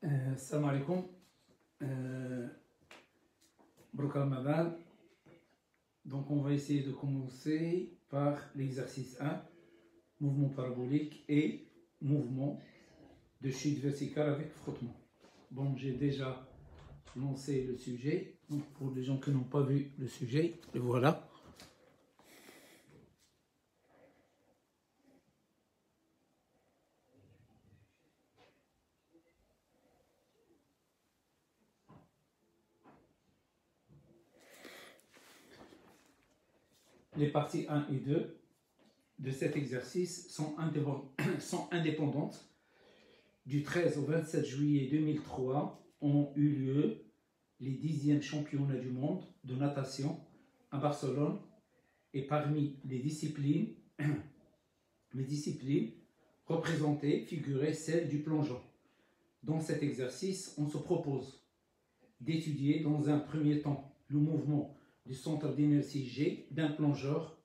Salam alaikum. Barak Ramadan. Donc on va essayer de commencer par l'exercice 1, mouvement parabolique et mouvement de chute verticale avec frottement. Bon, j'ai déjà lancé le sujet. Donc pour les gens qui n'ont pas vu le sujet, le voilà. Les parties 1 et 2 de cet exercice sont indépendantes. Du 13 au 27 juillet 2003 ont eu lieu les 10e championnats du monde de natation à Barcelone, et parmi les disciplines représentées figurait celle du plongeon. Dans cet exercice, on se propose d'étudier dans un premier temps le mouvement du centre d'inertie G d'un plongeur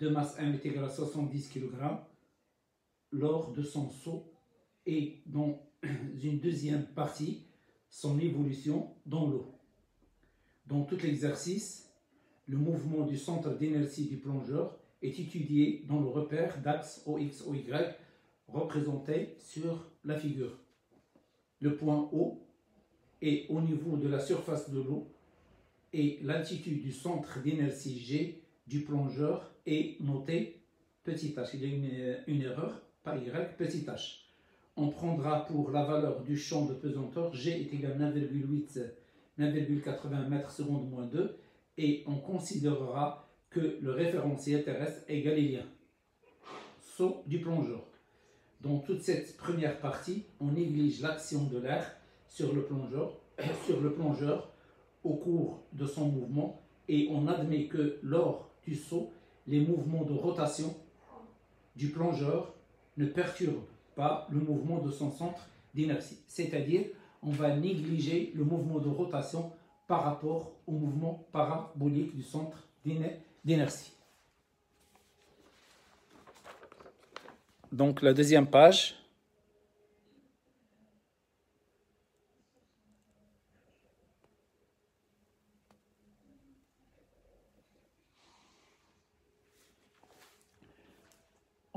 de masse 1 est égal à 70 kg lors de son saut, et dans une deuxième partie, son évolution dans l'eau. Dans tout l'exercice, le mouvement du centre d'inertie du plongeur est étudié dans le repère d'axe OX, OY représenté sur la figure. Le point O est au niveau de la surface de l'eau et l'altitude du centre d'inertie G du plongeur est notée petit h. Il y a une erreur, pas Y, petit h. On prendra pour la valeur du champ de pesanteur G est égal à 9,80 mètres secondes moins 2, et on considérera que le référentiel terrestre est galiléen. Saut du plongeur. Dans toute cette première partie, on néglige l'action de l'air sur le plongeur au cours de son mouvement, et on admet que lors du saut, les mouvements de rotation du plongeur ne perturbent pas le mouvement de son centre d'inertie. C'est-à-dire, on va négliger le mouvement de rotation par rapport au mouvement parabolique du centre d'inertie. Donc la deuxième page.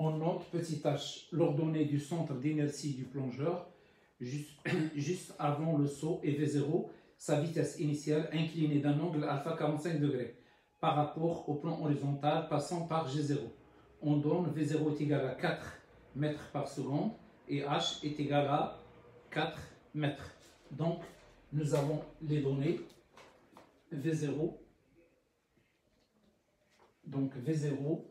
On note petit h l'ordonnée du centre d'inertie du plongeur juste avant le saut, et V0 sa vitesse initiale inclinée d'un angle alpha 45 degrés par rapport au plan horizontal passant par G0. On donne V0 est égal à 4 mètres par seconde et H est égal à 4 mètres. Donc nous avons les données V0. Donc V0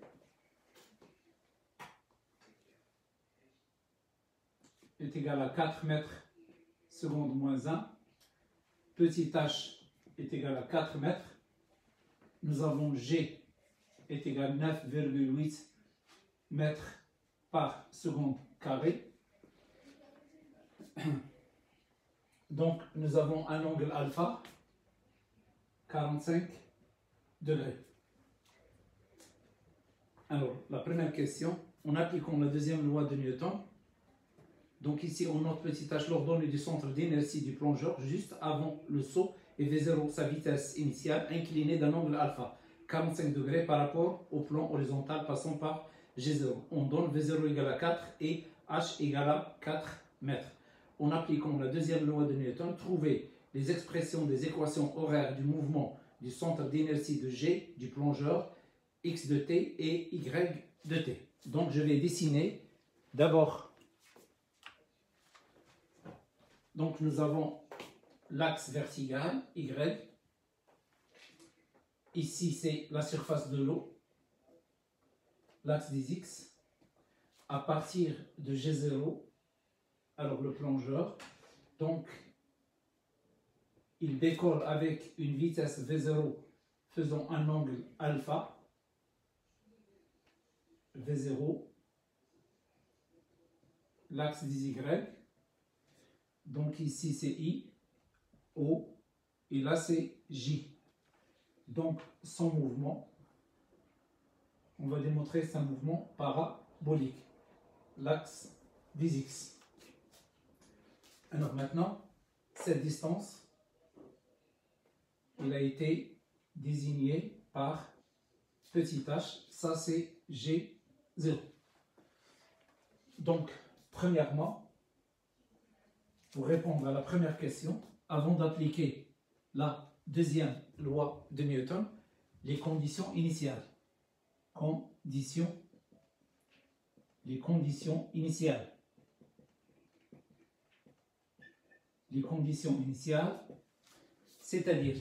est égal à 4 mètres seconde moins 1. Petit h est égal à 4 mètres. Nous avons G est égal à 9,8 mètres par seconde carré. Donc nous avons un angle alpha 45 degrés. Alors la première question, en appliquant la deuxième loi de Newton, donc ici on note petit h l'ordonnée du centre d'inertie du plongeur juste avant le saut, et V0 sa vitesse initiale inclinée d'un angle alpha 45 degrés par rapport au plan horizontal passant par G0. On donne V0 égale à 4 et H égale à 4 mètres. En appliquant la deuxième loi de Newton, trouvez les expressions des équations horaires du mouvement du centre d'inertie de G du plongeur, X de t et Y de t. Donc je vais dessiner d'abord. Donc nous avons l'axe vertical, Y. Ici c'est la surface de l'eau, l'axe des X. À partir de G0, alors le plongeur, donc il décolle avec une vitesse V0 faisant un angle alpha, V0, l'axe des Y. Donc ici c'est I, O, et là c'est J. Donc son mouvement, on va démontrer c'est un mouvement parabolique, l'axe des X. Alors maintenant, cette distance, il a été désigné par petit h, ça c'est G0. Donc, premièrement, pour répondre à la première question, avant d'appliquer la deuxième loi de Newton, les conditions initiales. Les conditions initiales. Les conditions initiales, c'est-à-dire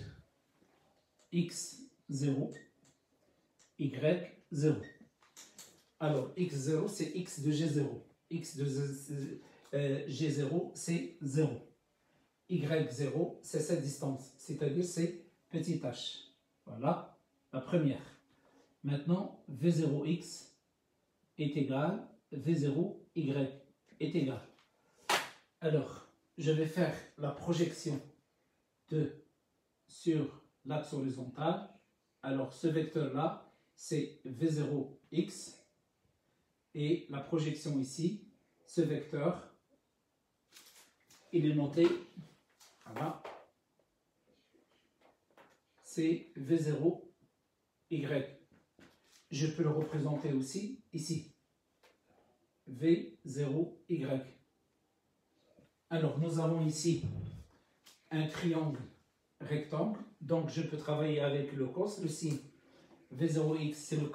x0, y0. Alors, x0, c'est x de g0. X de g0, c'est 0. y0, c'est cette distance, c'est-à-dire c'est petit h. Voilà la première. Maintenant, v0x est égal, v0y est égal. Alors, je vais faire la projection sur l'axe horizontal. Alors, ce vecteur-là, c'est v0x. Et la projection ici, ce vecteur, il est noté, voilà, c'est v0y. Je peux le représenter aussi ici, v0y. Alors, nous avons ici un triangle rectangle, donc je peux travailler avec le cos, le signe v0x, c'est le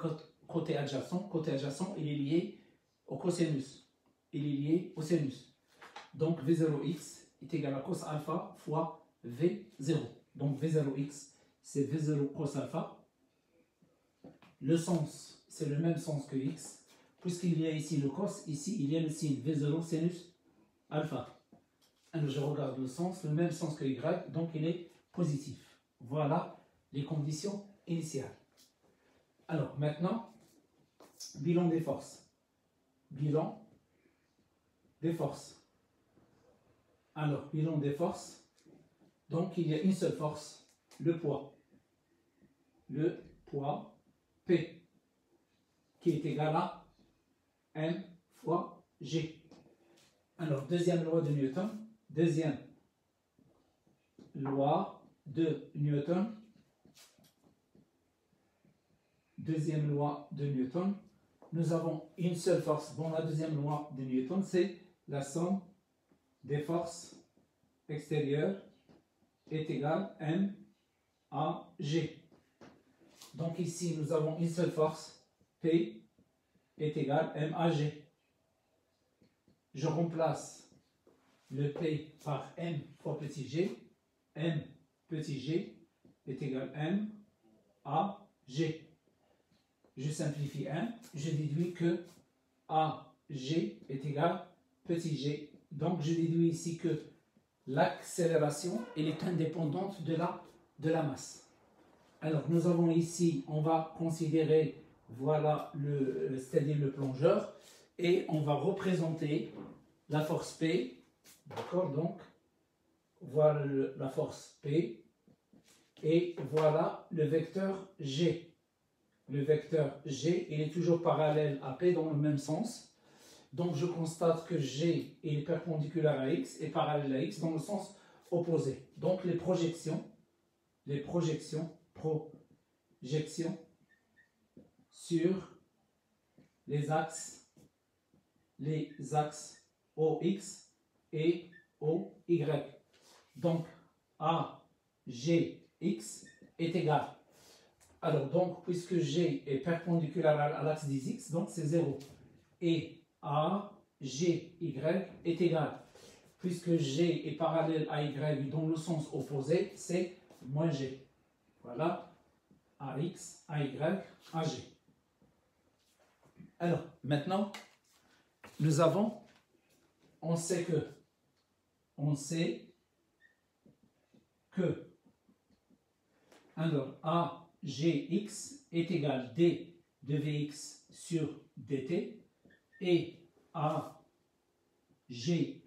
côté adjacent. Côté adjacent, il est lié au cosinus. Il est lié au sinus. Donc, v0x est égal à cos alpha fois v0. Donc, v0x, c'est v0 cos alpha. Le sens, c'est le même sens que x. Puisqu'il y a ici le cos, ici, il y a le signe v0 sinus alpha. Alors, je regarde le sens, le même sens que y, donc il est positif. Voilà les conditions initiales. Alors, maintenant, bilan des forces. Bilan des forces. Alors, bilan des forces. Donc, il y a une seule force, le poids. Le poids P, qui est égal à M fois G. Alors, deuxième loi de Newton. Deuxième loi de Newton. Deuxième loi de Newton. Nous avons une seule force. Bon, la deuxième loi de Newton, c'est la somme des forces extérieures est égale M à G. Donc ici, nous avons une seule force, P est égal M à G. Je remplace le P par M fois petit g. M petit g est égal M à G. Je simplifie 1, je déduis que AG est égal petit g. Donc je déduis ici que l'accélération est indépendante de la masse. Alors nous avons ici, on va considérer, voilà, c'est-à-dire le plongeur, et on va représenter la force P. D'accord, donc voilà la force P et voilà le vecteur G. Le vecteur G, il est toujours parallèle à P dans le même sens. Donc je constate que G est perpendiculaire à X et parallèle à X dans le sens opposé. Donc les projections sur les axes OX et OY. Donc, AGX est égal. Alors, donc, puisque G est perpendiculaire à l'axe des X, donc c'est 0. Et AGY est égal. Puisque G est parallèle à Y dans le sens opposé, c'est moins G. Voilà, AX, AY, AG. Alors, maintenant, on sait que alors AGX est égal D de Vx sur dt et AGY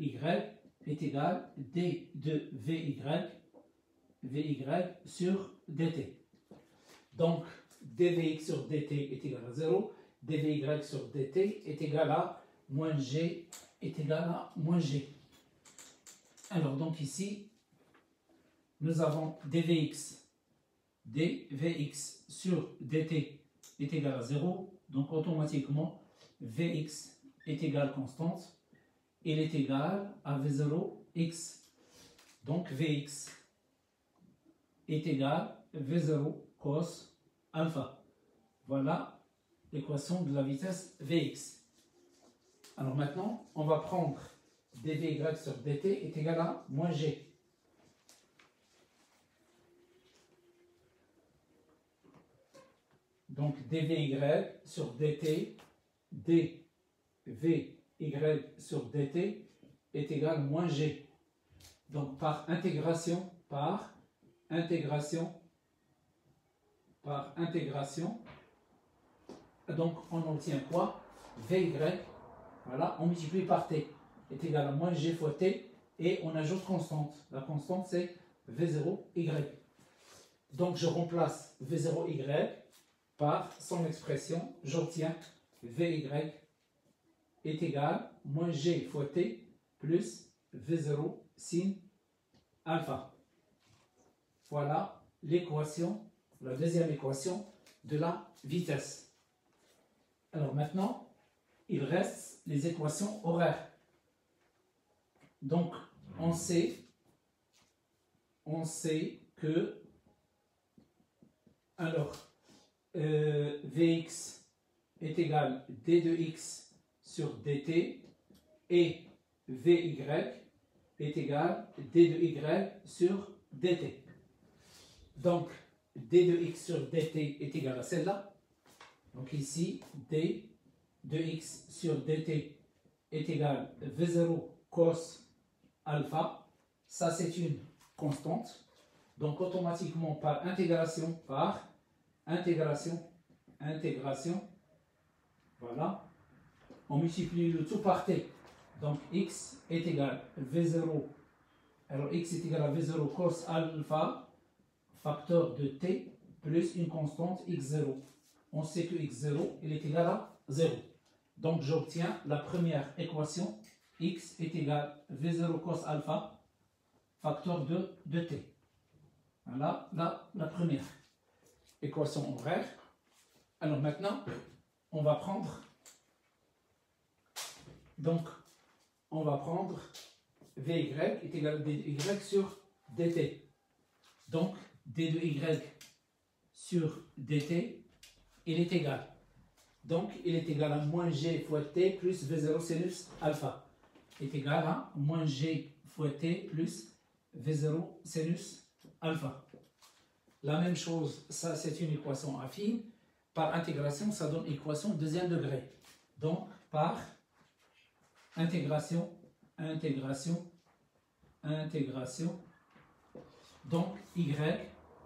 est égal D de Vy sur dt. Donc, dvx sur dt est égal à 0, dvy sur dt est égal à moins g est égal à moins g. Alors, donc ici, nous avons dvx sur dt est égal à 0, donc automatiquement Vx est égal constante, il est égal à V0 x. Donc Vx est égal à V0 cos alpha. Voilà l'équation de la vitesse Vx. Alors maintenant, on va prendre dvy sur dt est égal à moins g. Donc dvy sur dt, dvy sur dt est égal à moins g. Donc par intégration, donc on obtient quoi? Vy, voilà, on multiplie par t, est égal à moins g fois t, et on ajoute constante. La constante c'est v0y. Donc je remplace v0y par son expression, j'obtiens Vy est égal à moins g fois t plus V0 sin alpha. Voilà l'équation, la deuxième équation de la vitesse. Alors maintenant, il reste les équations horaires. Donc on sait que alors Vx est égal à d de x sur dt et Vy est égal à d de y sur dt. Donc d de x sur dt est égal à celle-là. Donc ici d de x sur dt est égal à v0 cos alpha. Ça c'est une constante. Donc automatiquement par intégration, voilà, on multiplie le tout par t. Donc x est égal à v0, alors x est égal à v0 cos alpha, facteur de t, plus une constante x0. On sait que x0, il est égal à 0. Donc j'obtiens la première équation, x est égal à v0 cos alpha, facteur de t. Voilà la première équation horaire. Alors maintenant, on va prendre Vy est égal à dy sur dt. Donc d de y sur dt, il est égal. Donc il est égal à moins g fois t plus v0 sinus alpha. Est égal à moins g fois t plus v0 sinus alpha. La même chose, ça c'est une équation affine. Par intégration, ça donne équation deuxième degré. Donc, par intégration, donc y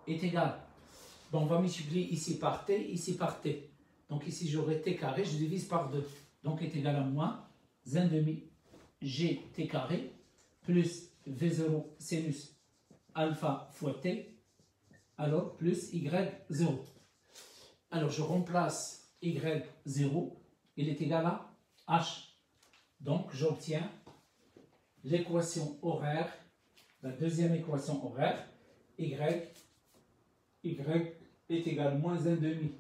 est égal. Donc, on va multiplier ici par t, ici par t. Donc, ici j'aurai t carré, je divise par 2. Donc, est égal à moins 1,5 gt carré plus v0 sinus alpha fois t, alors plus y0. Alors je remplace y0, il est égal à h. Donc j'obtiens l'équation horaire, la deuxième équation horaire, y est égal à moins 1,5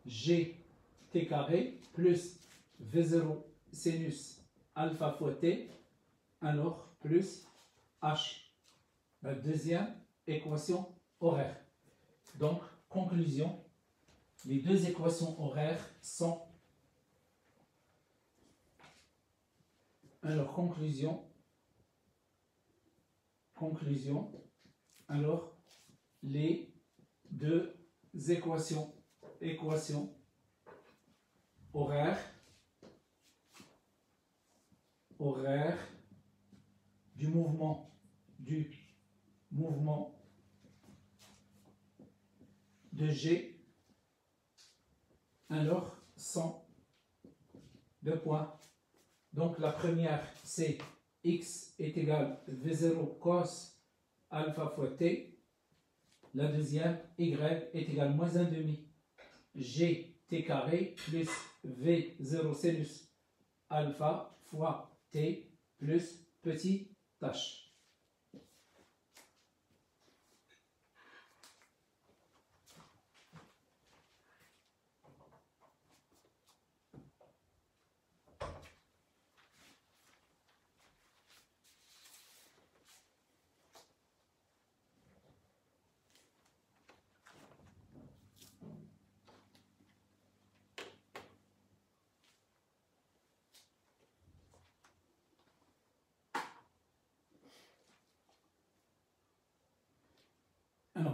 gt carré plus v0 sinus alpha fois t, alors plus h. La deuxième équation horaire. Donc conclusion, les deux équations horaires sont, alors conclusion, alors les deux équations horaires du mouvement de G, alors sont deux points. Donc la première c'est x est égal à v0 cos alpha fois t. La deuxième, y est égal à moins 1,5 gt carré plus v0 sinus alpha fois t plus petit h.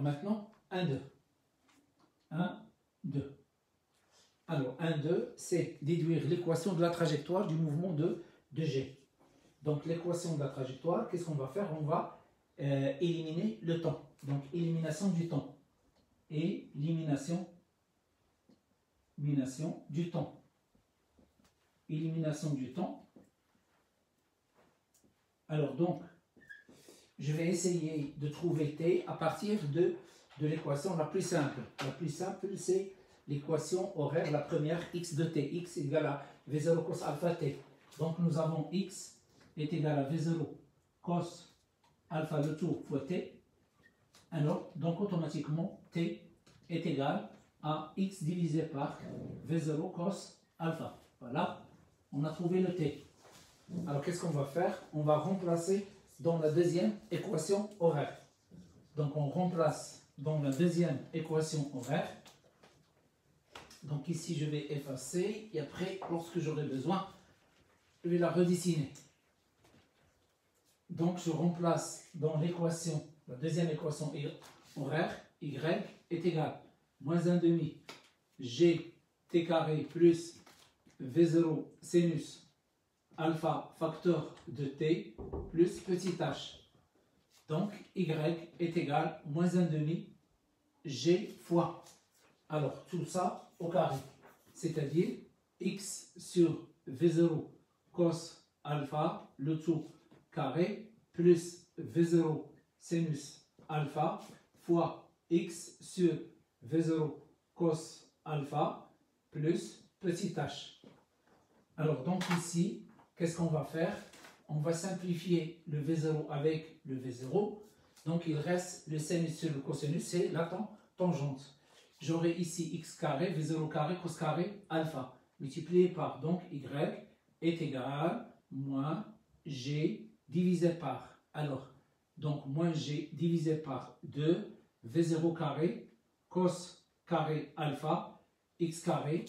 Alors maintenant, 1, 2. 1, 2. Alors, 1, 2, c'est déduire l'équation de la trajectoire du mouvement de G. Donc, l'équation de la trajectoire, qu'est-ce qu'on va faire? On va éliminer le temps. Donc, élimination du temps. Élimination du temps. Élimination du temps. Alors, donc, je vais essayer de trouver T à partir de l'équation la plus simple. La plus simple, c'est l'équation horaire, la première, x de t. X égale à V0 cos alpha t. Donc, nous avons x est égal à V0 cos alpha le tout fois t. Alors, donc automatiquement, t est égal à x divisé par V0 cos alpha. Voilà, on a trouvé le t. Alors, qu'est-ce qu'on va faire? On va remplacer dans la deuxième équation horaire. Donc, on remplace dans la deuxième équation horaire. Donc, ici, je vais effacer et après, lorsque j'aurai besoin, je vais la redessiner. Donc, je remplace dans l'équation, la deuxième équation horaire, y est égal à moins 1 demi g t carré plus v0 sinus alpha facteur de t plus petit h. Donc, y est égal à moins 1 demi g fois. Alors, tout ça au carré, c'est-à-dire x sur v0 cos alpha, le tout carré, plus v0 sinus alpha fois x sur v0 cos alpha plus petit h. Alors, donc ici, qu'est-ce qu'on va faire? On va simplifier le v0 avec le v0. Donc, il reste le sinus sur le cosinus, c'est la tangente. J'aurai ici x carré, v0 carré, cos carré, alpha, multiplié par, donc, y est égal moins g divisé par, alors, donc, moins g divisé par 2, v0 carré, cos carré alpha, x carré,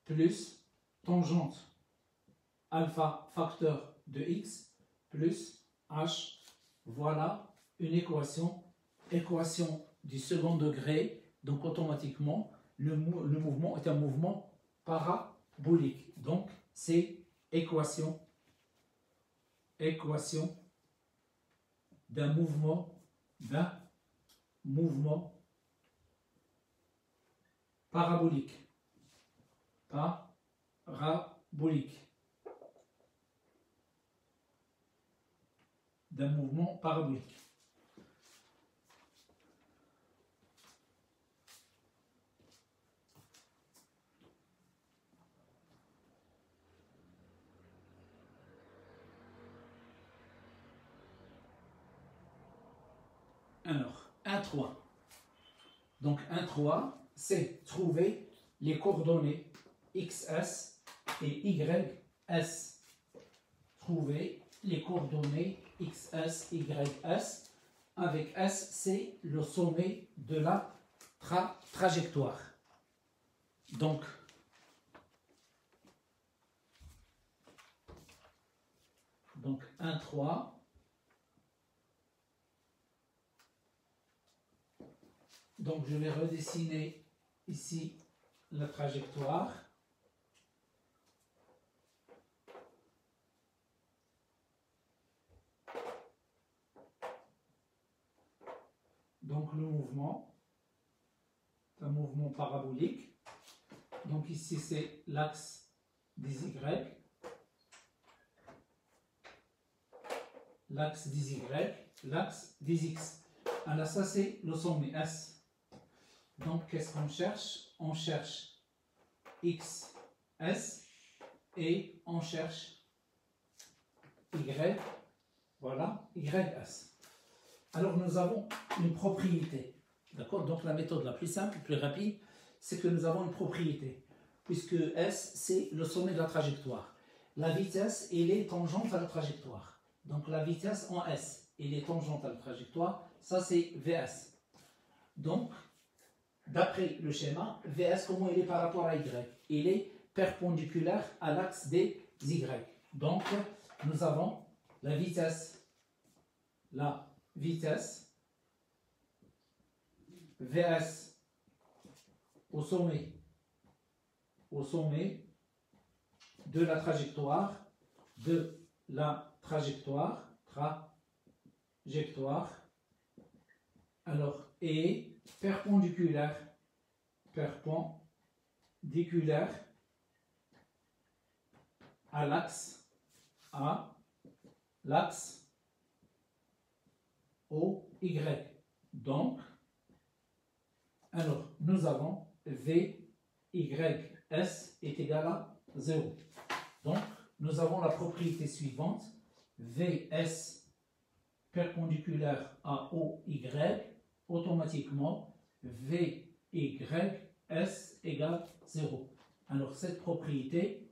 plus tangente alpha facteur de x, plus h. Voilà une équation du second degré. Donc, automatiquement, le mouvement est un mouvement parabolique. Donc, c'est équation d'un mouvement parabolique. D'un mouvement parabolique. Alors, 1,3. Donc, 1,3, c'est trouver les coordonnées XS et YS. Trouver les coordonnées XS, YS. Avec S, c'est le sommet de la trajectoire. Donc, donc 1,3. Donc, je vais redessiner ici la trajectoire. Donc, le mouvement, c'est un mouvement parabolique. Donc, ici, c'est l'axe des Y. L'axe des Y, l'axe des X. Alors, ça, c'est le sommet S. Donc, qu'est-ce qu'on cherche? On cherche XS et on cherche Y. Voilà, YS. Alors, nous avons une propriété. D'accord? Donc, la méthode la plus simple, plus rapide, c'est que nous avons une propriété. Puisque S, c'est le sommet de la trajectoire. La vitesse, elle est tangente à la trajectoire. Donc, la vitesse en S, elle est tangente à la trajectoire. Ça, c'est VS. Donc, d'après le schéma, VS, comment il est par rapport à Y? Il est perpendiculaire à l'axe des Y. Donc, nous avons la vitesse Vs au sommet de la trajectoire, alors est perpendiculaire à l'axe OY. Donc, alors nous avons VYS est égal à 0. Donc, nous avons la propriété suivante. VS perpendiculaire à OY, automatiquement VYS égale 0. Alors, cette propriété,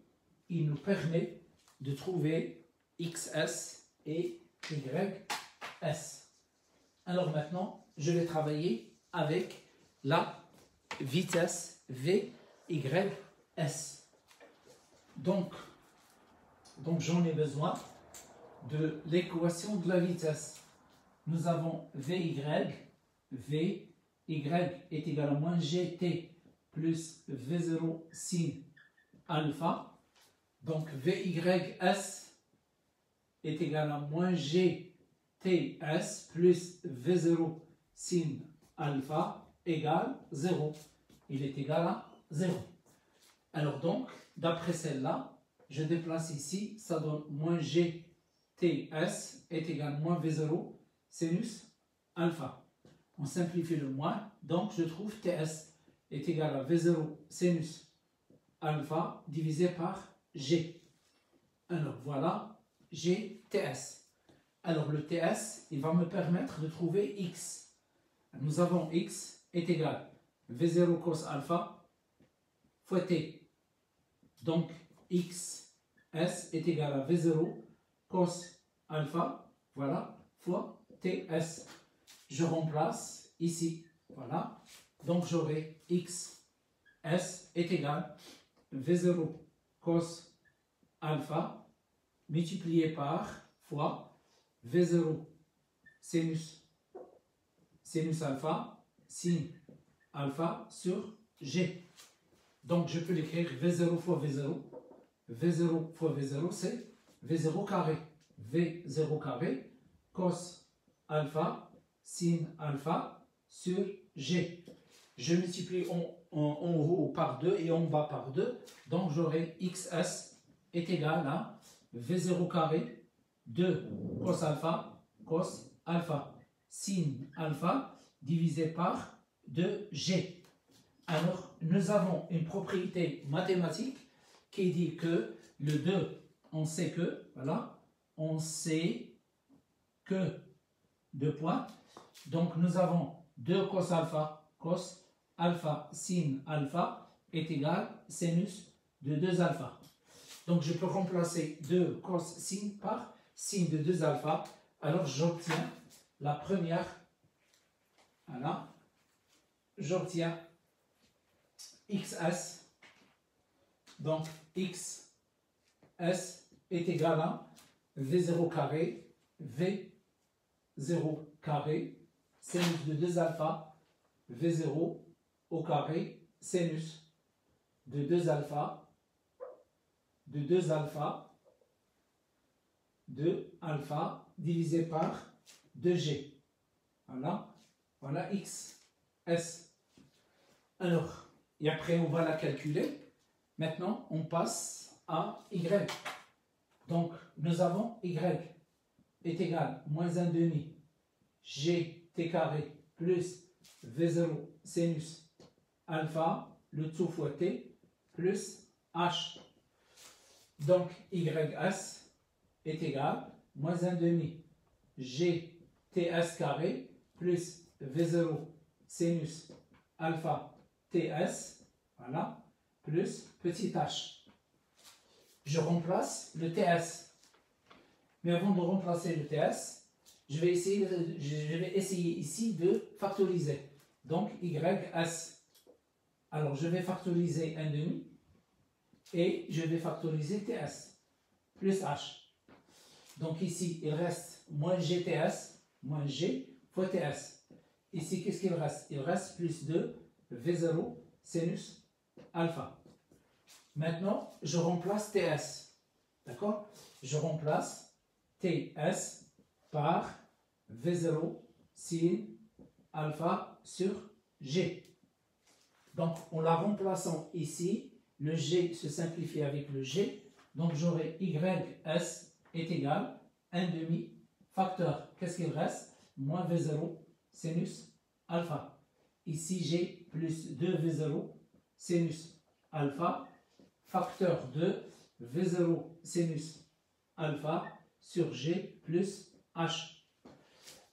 il nous permet de trouver XS et YS. Alors maintenant, je vais travailler avec la vitesse VYS. Donc j'en ai besoin de l'équation de la vitesse. Nous avons VY est égal à moins GT plus V0 sin alpha. Donc VYS est égal à moins GTS plus V0 sin alpha égale 0. Il est égal à 0. Alors donc, d'après celle-là, je déplace ici, ça donne moins GTS est égal à moins V0 sinus alpha. On simplifie le moins, donc je trouve TS est égal à V0 sinus alpha divisé par G. Alors voilà, GTS. Alors le TS, il va me permettre de trouver X. Nous avons X est égal à V0 cos alpha fois T. Donc XS est égal à V0 cos alpha, voilà, fois TS. Je remplace ici, voilà. Donc j'aurai XS est égal à V0 cos alpha multiplié par fois V0 sinus alpha sin alpha sur G. Donc je peux l'écrire V0 fois V0. V0 fois V0 c'est V0 carré. V0 carré cos alpha sin alpha sur G. Je multiplie en haut par 2 et en bas par 2. Donc j'aurai XS est égal à V0 carré de cos alpha sin alpha divisé par 2G. Alors, nous avons une propriété mathématique qui dit que le 2, on sait que, voilà, on sait que 2 points. Donc, nous avons 2 cos alpha sin alpha est égal à sinus de 2 alpha. Donc, je peux remplacer 2 cos sin par sin de 2 alpha. Alors, j'obtiens la première, voilà, j'obtiens XS, donc XS est égal à V0 carré, V0 carré, sinus de 2 alpha, V0 au carré, sinus de 2 alpha, de alpha divisé par 2G. Voilà, voilà XS. Alors, et après on va la calculer. Maintenant, on passe à Y. Donc, nous avons Y est égal à moins 1 demi GT carré plus V0 sinus alpha, le tout fois T, plus H. Donc, YS est égal à moins 1 demi GTS carré plus V0 sinus alpha TS, voilà, plus petit h. Je remplace le TS. Mais avant de remplacer le TS, je vais essayer ici de factoriser. Donc, YS. Alors, je vais factoriser 1,5 et je vais factoriser TS, plus H. Donc ici, il reste moins GTS, moins G fois TS. Ici, qu'est-ce qu'il reste? Il reste plus 2 V0 sinus alpha. Maintenant, je remplace TS. D'accord? Je remplace TS par V0 sin alpha sur G. Donc, en la remplaçant ici, le G se simplifie avec le G. Donc, j'aurai YS est égal à 1 demi facteur. Qu'est-ce qu'il reste? Moins V0 sinus alpha. Ici, G plus 2 V0 sinus alpha facteur de V0 sinus alpha sur G plus H.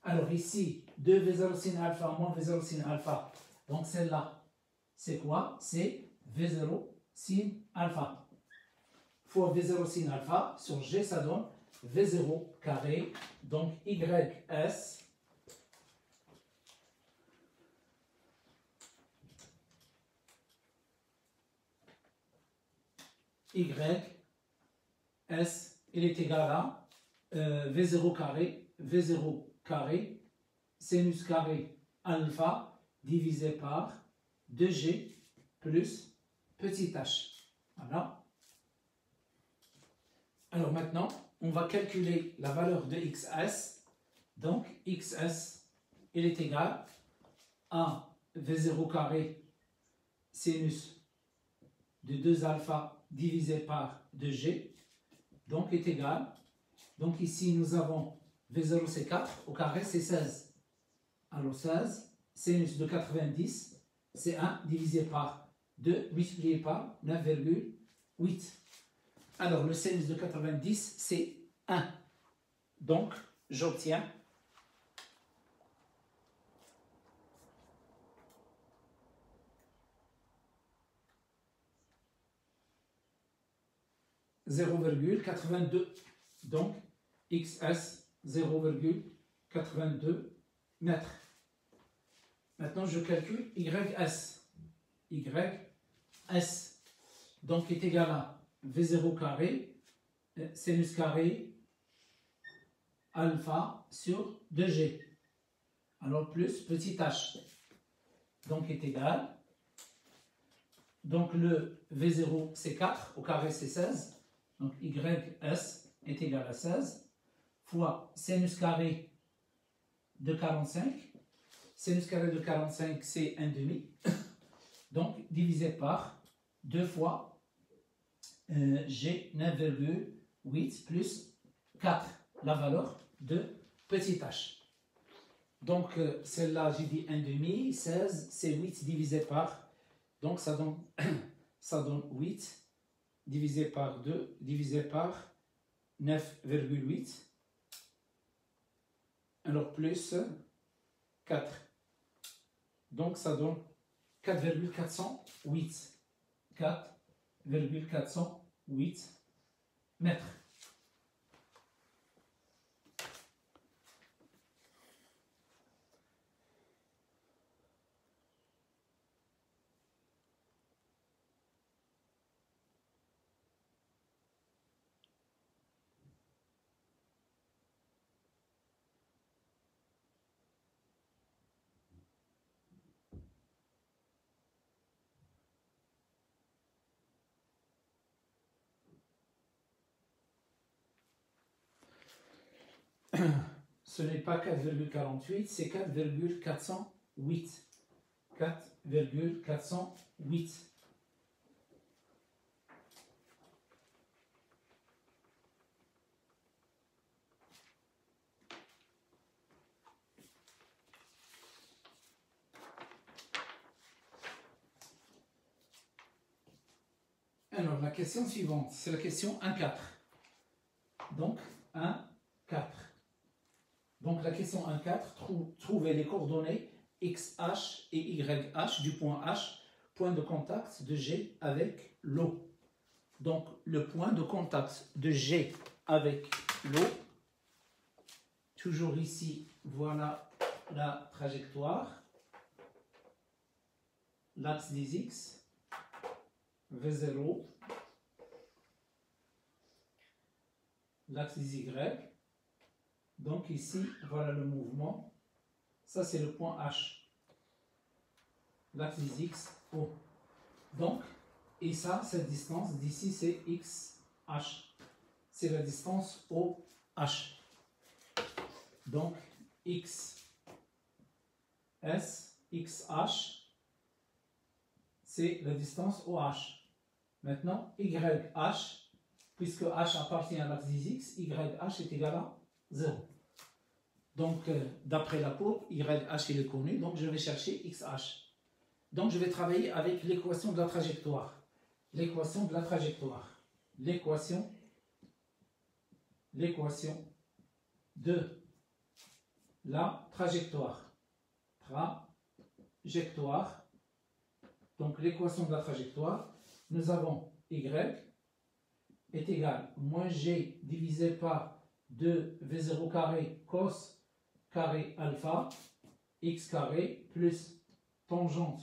Alors ici, 2 V0 sin alpha moins V0 sin alpha. Donc celle-là, c'est quoi? C'est V0 sin alpha. Fois V0 sin alpha sur G, ça donne V0 carré. Donc YS il est égal à V0 carré sinus carré alpha divisé par 2G plus petit h. Voilà. Alors maintenant, on va calculer la valeur de XS. Donc XS, il est égal à V0 carré sinus de 2 alpha divisé par 2G. Donc est égal. Donc ici, nous avons V0 c'est 4, au carré c'est 16. Alors 16, sinus de 90, c'est 1 divisé par 2 multiplié par 9,8. Alors le sinus de 90, c'est 1. Donc j'obtiens 0,82. Donc XS 0,82 mètres. Maintenant, je calcule YS. YS, donc, est égal à V0 carré, sinus carré, alpha sur 2G. Alors, plus petit h. Donc, est égal. Donc, le V0, c'est 4, au carré, c'est 16. Donc, YS est égal à 16 fois sinus carré de 45. Sinus carré de 45, c'est 1 demi. Donc, divisé par 2 fois G 9,8 plus 4, la valeur de petit h. Donc, celle-là, j'ai dit 1 demi, 16, c'est 8 divisé par, donc ça donne 8 divisé par 2, divisé par 9,8. Alors, plus 4. Donc, ça donne 4,408. 4,408 mètres. Ce n'est pas 4,48, c'est 4,408. 4,408. Alors, la question suivante, c'est la question 1,4. Donc, 1,4. Donc, la question 1,4, trouvez les coordonnées XH et YH du point H, point de contact de G avec l'eau. Donc, le point de contact de G avec l'eau, toujours ici, voilà la trajectoire, l'axe des X, V0, l'axe des Y. Donc ici, voilà le mouvement, Ça, c'est le point H. L'axe des X, O. Donc, et ça, cette distance d'ici, c'est XH. C'est la distance OH. Donc, XS, XH, c'est la distance OH. Maintenant, YH, puisque H appartient à l'axe des X, YH est égal à 0. Donc, d'après la courbe, YH il est connu, donc je vais chercher XH. Donc, je vais travailler avec l'équation de la trajectoire. L'équation de la trajectoire. L'équation de la trajectoire. Trajectoire. Donc, l'équation de la trajectoire, nous avons Y est égal moins G divisé par 2V0 carré cos carré alpha X carré plus tangente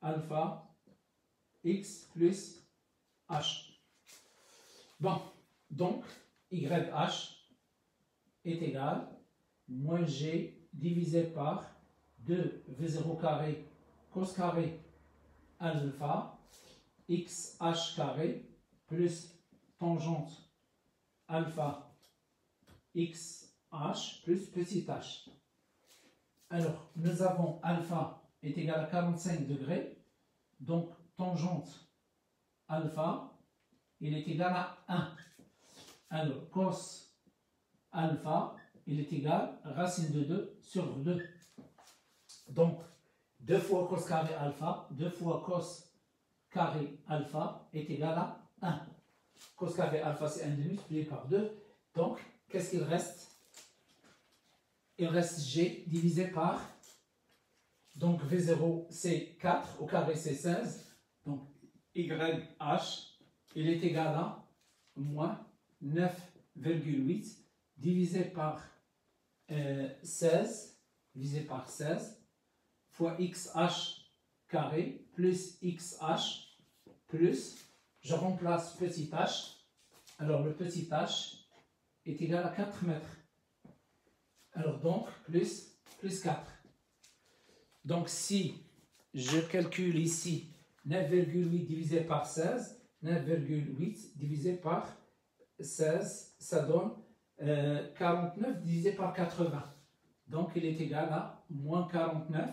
alpha X plus H. Bon, donc YH est égal moins G divisé par 2V0 carré cos carré alpha XH carré plus tangente alpha XH plus petit h. Alors, nous avons alpha est égal à 45 degrés, donc tangente alpha, il est égal à 1. Alors, cos alpha, il est égal à racine de 2 sur 2. Donc, 2 fois cos carré alpha, 2 fois cos carré alpha est égal à 1. Cos carré alpha, c'est 1 multiplié par 2. Donc, qu'est-ce qu'il reste? Il reste G divisé par, donc V0 c'est 4, au carré c'est 16. Donc, YH, il est égal à moins 9,8 divisé par 16, fois XH carré plus XH plus, je remplace petit h, alors le petit h est égal à 4 mètres. Alors donc, plus 4. Donc si je calcule ici 9,8 divisé par 16, 9,8 divisé par 16, ça donne 49 divisé par 80. Donc il est égal à moins 49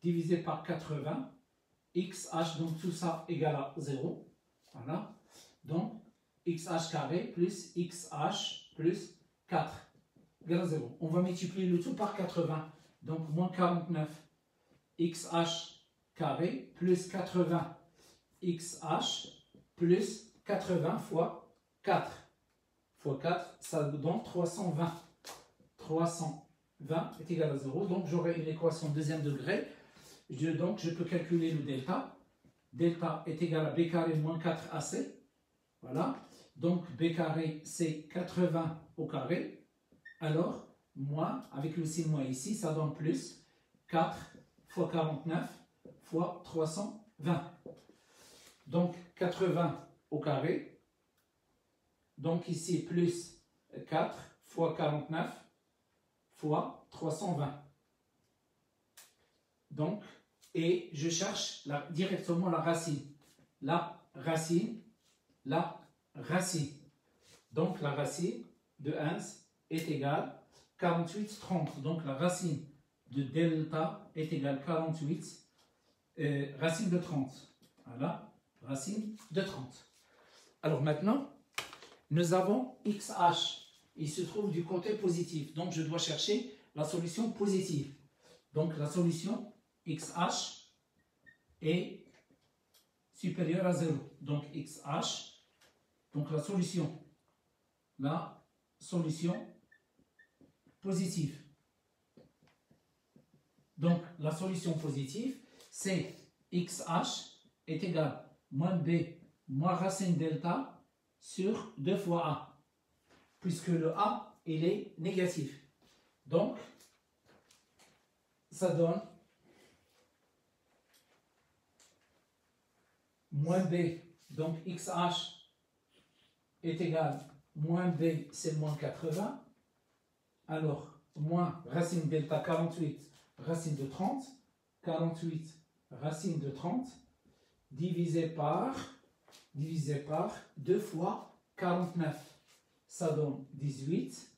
divisé par 80. XH, donc tout ça égal à 0. Voilà. Donc XH carré plus XH plus 4 égale à 0. On va multiplier le tout par 80. Donc moins 49 XH carré plus 80 XH plus 80 fois 4. Fois 4, ça donne 320. 320 est égal à 0. Donc j'aurai une équation deuxième degré. Donc je peux calculer le delta. Delta est égal à B carré moins 4AC. Voilà. Donc B carré c'est 80 au carré. Alors, moins, avec le signe moins ici, ça donne plus 4 fois 49 fois 320. Donc 80 au carré. Donc ici plus 4 fois 49 fois 320. Donc, et je cherche directement la racine. La racine. Donc la racine de 1 est égale à 48, 30. Donc la racine de delta est égale à 48, racine de 30. Voilà, racine de 30. Alors maintenant, nous avons XH. Il se trouve du côté positif. Donc je dois chercher la solution positive. Donc la solution XH est supérieure à 0. Donc XH, donc la solution positive. Donc la solution positive, c'est XH est égal à moins B moins racine delta sur 2 fois A. Puisque le A, il est négatif. Donc, ça donne moins B. Donc XH est égal à moins B, c'est moins 80. Alors, moins racine delta 48 racine de 30, 48 racine de 30, divisé par 2 fois 49. Ça donne 18,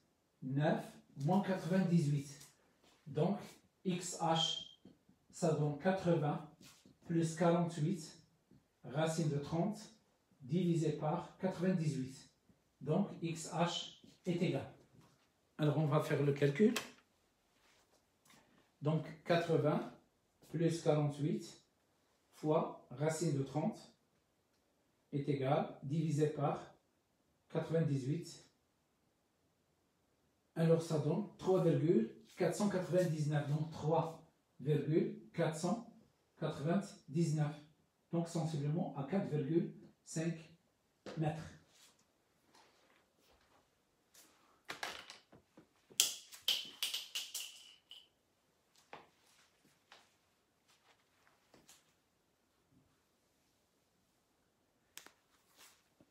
9, moins 98. Donc, XH, ça donne 80 plus 48, racine de 30, divisé par 98. Donc, XH est égal. Alors, on va faire le calcul. Donc, 80 plus 48 fois racine de 30 est égal, divisé par 98. Alors, ça donne 3,499. Donc, 3,499. Donc, sensiblement à 4,5 mètres.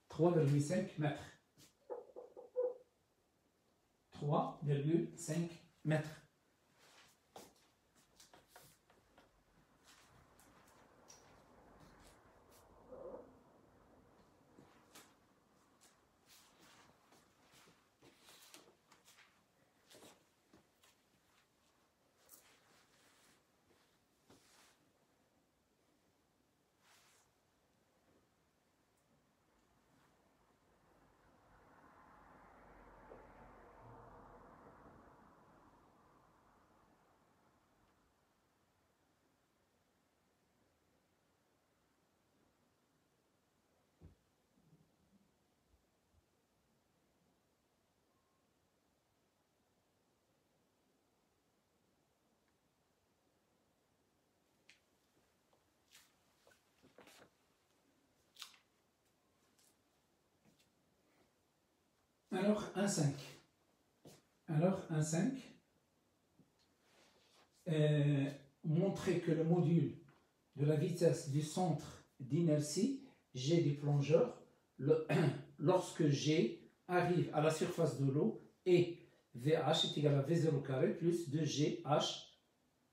« 3,5 mètres. 3,5 mètres. Alors, 1,5. Alors, 1,5. Montrer que le module de la vitesse du centre d'inertie, G du plongeur, lorsque G arrive à la surface de l'eau et VH est égal à V0 carré plus 2GH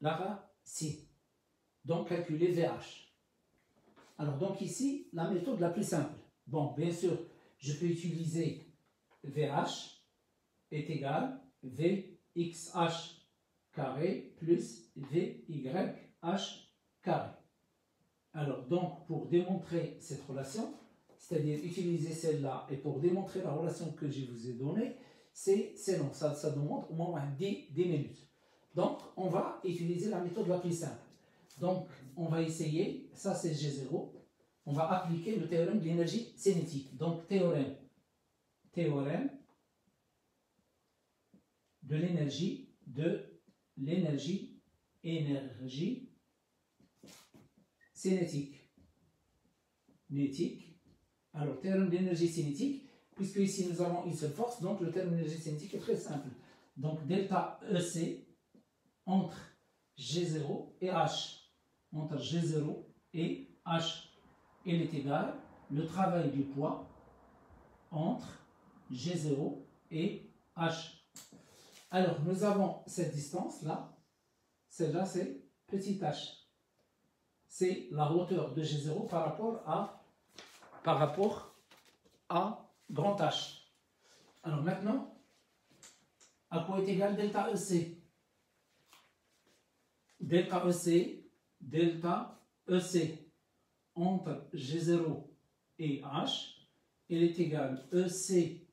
la racine. Donc, calculer VH. Alors, donc ici, la méthode la plus simple. Bon, bien sûr, je peux utiliser VH est égal VXH carré plus VYH carré. Alors, donc, pour démontrer cette relation, c'est-à-dire utiliser celle-là, et pour démontrer la relation que je vous ai donnée, c'est long, ça demande au moins 10 minutes. Donc, on va utiliser la méthode la plus simple. Donc, on va essayer, ça c'est G0, on va appliquer le théorème de l'énergie cinétique. Donc, théorème de l'énergie cinétique. Alors, théorème d'énergie cinétique, puisque ici nous avons une seule force, donc le théorème d'énergie cinétique est très simple. Donc, delta EC entre G0 et H. Entre G0 et H. Il est égal, le travail du poids entre G0 et H. Alors, nous avons cette distance-là. Celle-là, c'est petit h. C'est la hauteur de G0 par rapport à grand H. Alors maintenant, à quoi est égal delta EC? Delta EC entre G0 et H, il est égal ECH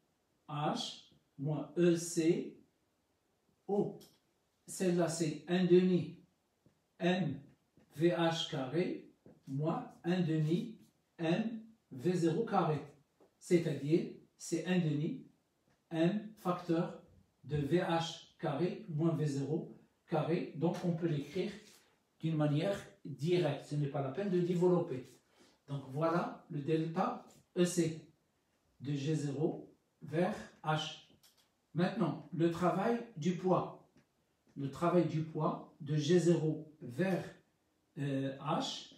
moins EC O. Celle-là, c'est 1 demi MVH carré moins 1 demi MV0 carré. C'est-à-dire, c'est 1 demi M facteur de VH carré moins V0 carré. Donc, on peut l'écrire d'une manière directe. Ce n'est pas la peine de développer. Donc, voilà le delta EC de G0 vers H. Maintenant, le travail du poids. Le travail du poids de G0 vers H,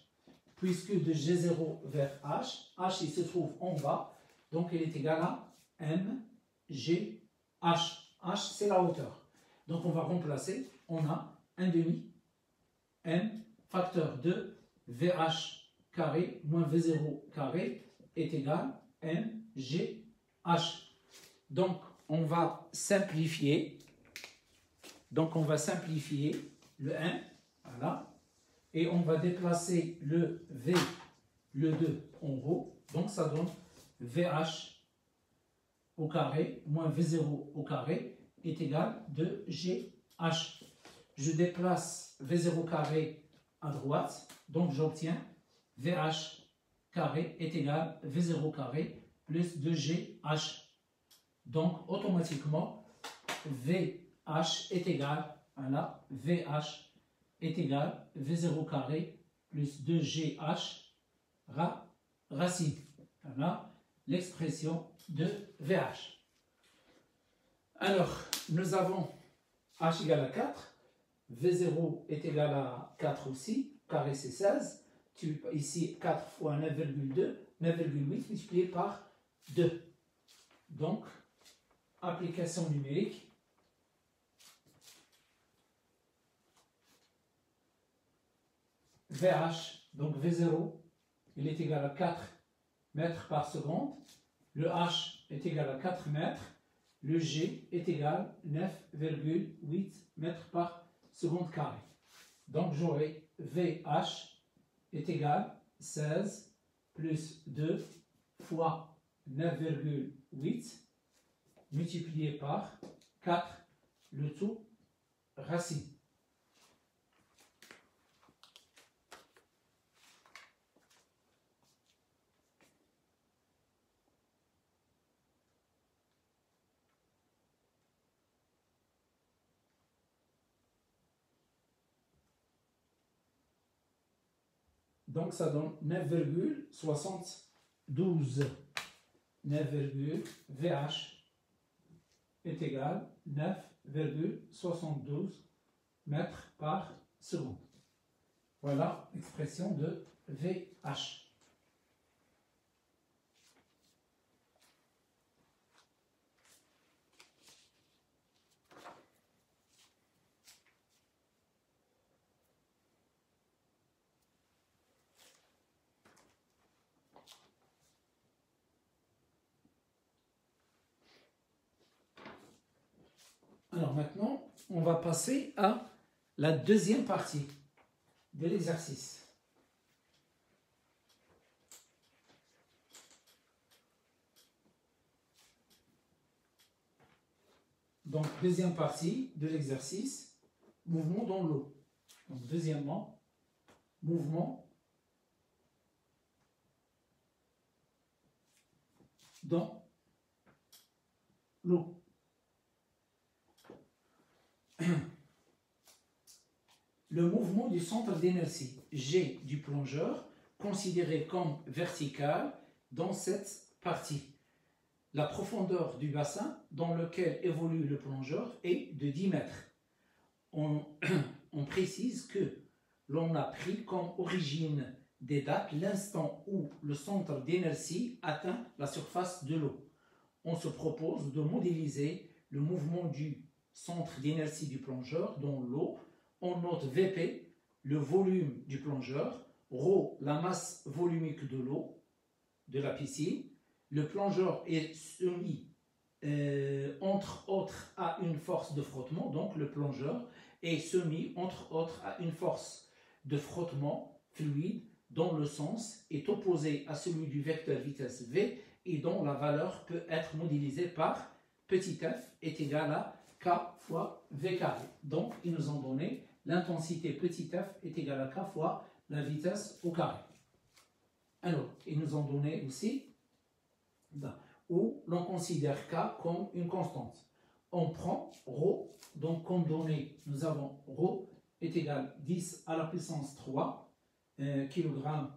puisque de G0 vers H, H il se trouve en bas, donc il est égal à MGH. H, c'est la hauteur. Donc on va remplacer, on a 1 demi M facteur de VH carré moins V0 carré est égal à MGH. Donc, on va simplifier. Donc, on va simplifier le M, voilà, et on va déplacer le V, le 2 en haut. Donc, ça donne VH au carré moins V0 au carré est égal de GH. Je déplace V0 carré à droite, donc j'obtiens VH carré est égal à V0 carré plus 2GH. Donc, automatiquement, VH est égal à la VH est égal à V0 carré plus 2GH racine. Voilà l'expression de VH. Alors, nous avons H égale à 4, V0 est égal à 4 aussi, carré c'est 16, ici 4 fois 9,2, 9,8 multiplié par 2. Donc, application numérique. VH, donc V0, il est égal à 4 mètres par seconde. Le H est égal à 4 mètres. Le G est égal à 9,8 mètres par seconde carré. Donc j'aurai VH est égal à 16 plus 2 fois 9,8 multiplié par 4, le tout racine. Donc ça donne 9,72. 9,VH est égal à 9,72 mètres par seconde. Voilà l'expression de VH. Alors maintenant, on va passer à la deuxième partie de l'exercice. Donc, deuxième partie de l'exercice, mouvement dans l'eau. Donc, deuxièmement, mouvement dans l'eau. Le mouvement du centre d'inertie G du plongeur, considéré comme vertical dans cette partie. La profondeur du bassin dans lequel évolue le plongeur est de 10 mètres. On précise que l'on a pris comme origine des dates l'instant où le centre d'inertie atteint la surface de l'eau. On se propose de modéliser le mouvement du centre d'inertie du plongeur dans l'eau. On note Vp, le volume du plongeur, ρ, la masse volumique de l'eau, de la piscine. Le plongeur est soumis, entre autres, à une force de frottement. Donc, le plongeur est soumis, entre autres, à une force de frottement fluide dont le sens est opposé à celui du vecteur vitesse v et dont la valeur peut être modélisée par petit f est égal à k fois v carré. Donc, ils nous ont donné l'intensité petit f est égale à k fois la vitesse au carré. Alors, ils nous ont donné aussi où l'on considère k comme une constante. On prend ρ, donc comme donné, nous avons ρ est égal à 10 à la puissance 3 kg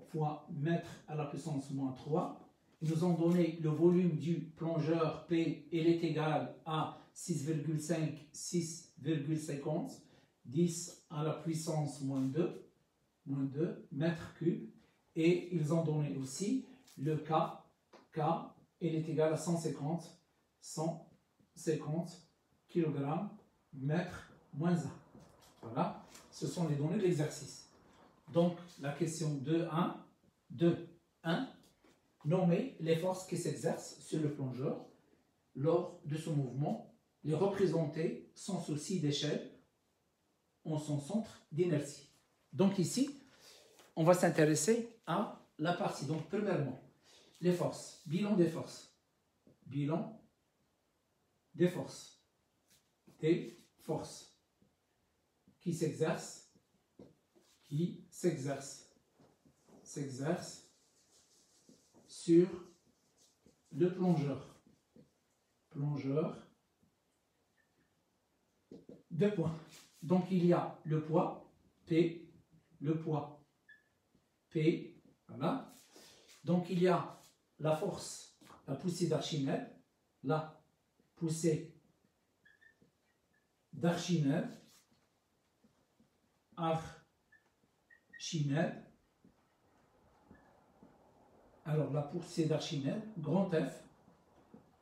fois mètre à la puissance moins 3. Ils nous ont donné le volume du plongeur P, il est égal à 6,5, 6,50, 10 à la puissance moins 2 mètres cubes. Et ils ont donné aussi le K, il est égal à 150 kg mètre moins 1. Voilà, ce sont les données de l'exercice. Donc, la question 2.1, nommer les forces qui s'exercent sur le plongeur lors de ce mouvement, les représenter sans souci d'échelle en son centre d'inertie. Donc ici, on va s'intéresser à la partie. Donc, premièrement, les forces, bilan des forces. Bilan des forces. Des forces qui s'exercent, sur le plongeur. Deux points. Donc il y a le poids P, voilà. Donc il y a la force, la poussée d'Archimède, alors la poussée d'Archimède, grand F,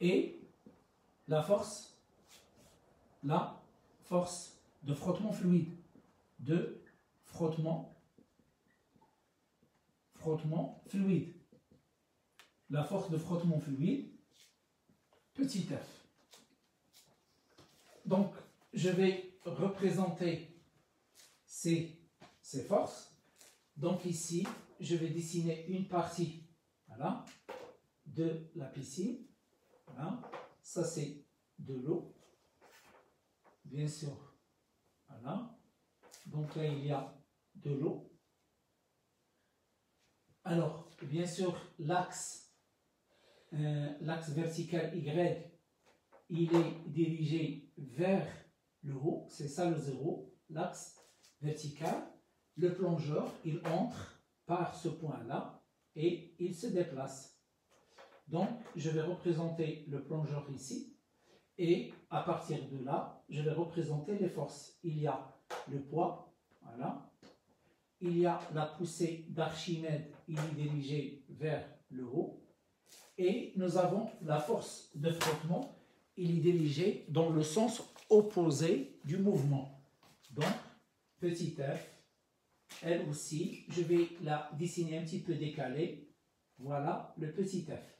et la force de frottement fluide, la force de frottement fluide, petit f. Donc, je vais représenter ces forces. Donc ici, je vais dessiner une partie, voilà, de la piscine. Voilà. Ça, c'est de l'eau, bien sûr. Voilà. Donc là, il y a de l'eau. Alors, bien sûr, l'axe vertical Y, il est dirigé vers le haut. C'est ça le 0, l'axe vertical. Le plongeur, il entre par ce point-là et il se déplace. Donc, je vais représenter le plongeur ici. Et à partir de là, je vais représenter les forces. Il y a le poids, voilà. Il y a la poussée d'Archimède, il est dirigé vers le haut. Et nous avons la force de frottement, il est dirigé dans le sens opposé du mouvement. Donc, petit f, elle aussi, je vais la dessiner un petit peu décalée. Voilà le petit f.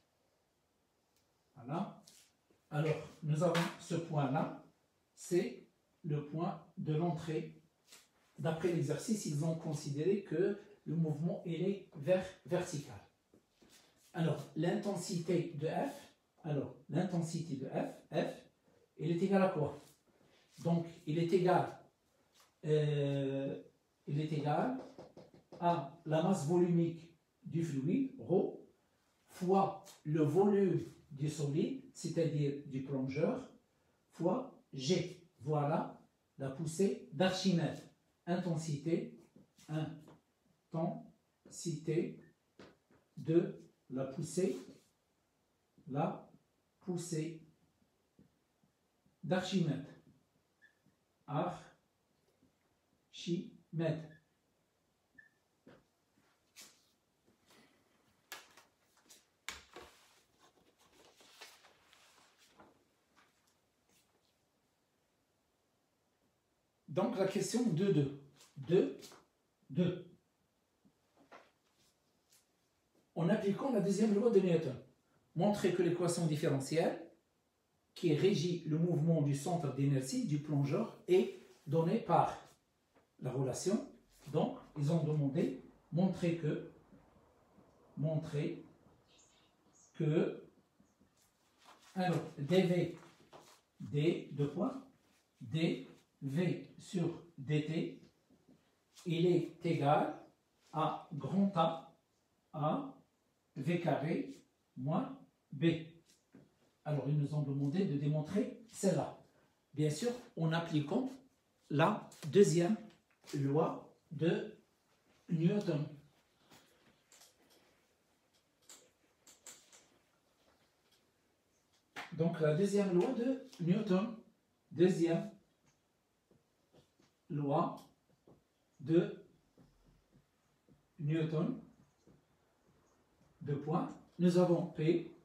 Voilà. Alors, nous avons ce point-là, c'est le point de l'entrée. D'après l'exercice, ils ont considéré que le mouvement il est vertical. Alors, l'intensité de F, F, il est égal à quoi? Donc, il est égal à la masse volumique du fluide, ρ, fois le volume du solide, c'est-à-dire du plongeur, fois G. Voilà la poussée d'Archimède. Intensité de la poussée d'Archimède. Donc la question 2.2. En appliquant la deuxième loi de Newton, montrer que l'équation différentielle qui régit le mouvement du centre d'inertie du plongeur est donnée par la relation. Donc, ils ont demandé montrer que alors dv dv sur dt il est égal à grand A v carré moins b. Alors, ils nous ont demandé de démontrer cela. Bien sûr, en appliquant la deuxième loi de Newton. Donc, la deuxième loi de Newton. Deuxième loi de Newton. Deux points. Nous avons P,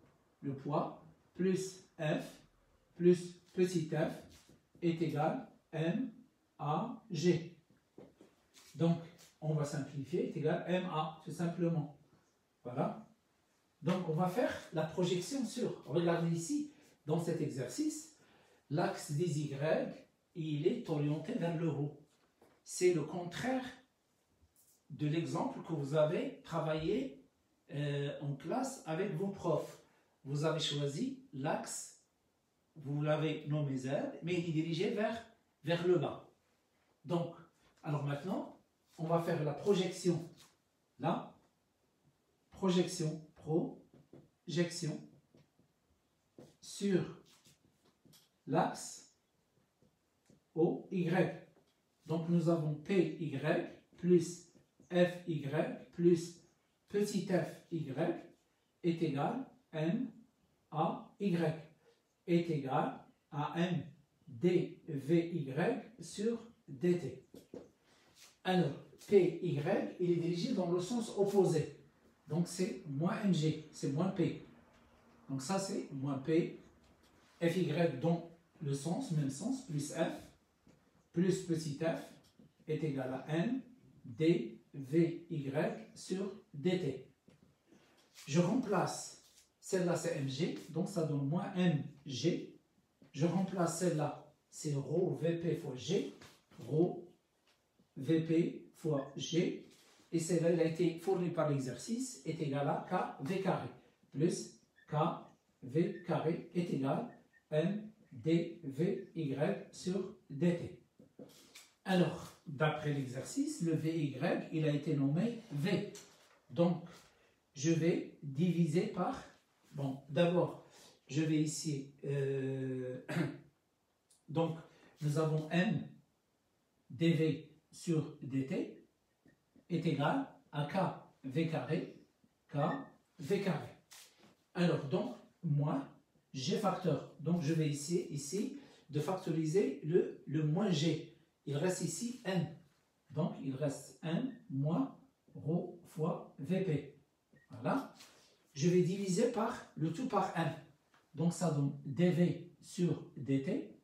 le poids, plus F, plus petit f, est égal M à G. Donc, on va simplifier, est égal à MA, tout simplement. Voilà. Donc, on va faire la projection sur, regardez ici, dans cet exercice, l'axe des Y, il est orienté vers le haut. C'est le contraire de l'exemple que vous avez travaillé en classe avec vos profs. Vous avez choisi l'axe, vous l'avez nommé Z, mais il est dirigé vers le bas. Donc, alors maintenant, on va faire la projection. Là, projection sur l'axe OY. Donc, nous avons PY plus FY plus petit fy est égal à MAY est égal à MDVY sur DT. Alors, PY, il est dirigé dans le sens opposé. Donc, c'est moins MG, c'est moins P. Donc, ça, c'est moins P. FY dans le sens, même sens, plus F, plus petit f, est égal à M dVY sur dt. Je remplace, celle-là, c'est Mg, donc ça donne moins Mg. Je remplace celle-là, c'est ρ Vp fois G, ρ Vp fois G, et celle-là, elle a été fournie par l'exercice, est égal à KV carré, plus KV carré est égal à M dVY sur dt. Alors, d'après l'exercice, le VY, il a été nommé V. Donc, je vais diviser par... Bon, d'abord, je vais ici... donc, nous avons M dV sur dt est égal à KV carré, KV carré. Alors, donc, moi, G facteur. Donc, je vais ici de factoriser le moins G. Il reste ici N. Donc, il reste N moins ρ fois Vp. Voilà. Je vais diviser par le tout par M. Donc, ça donne dV sur dt.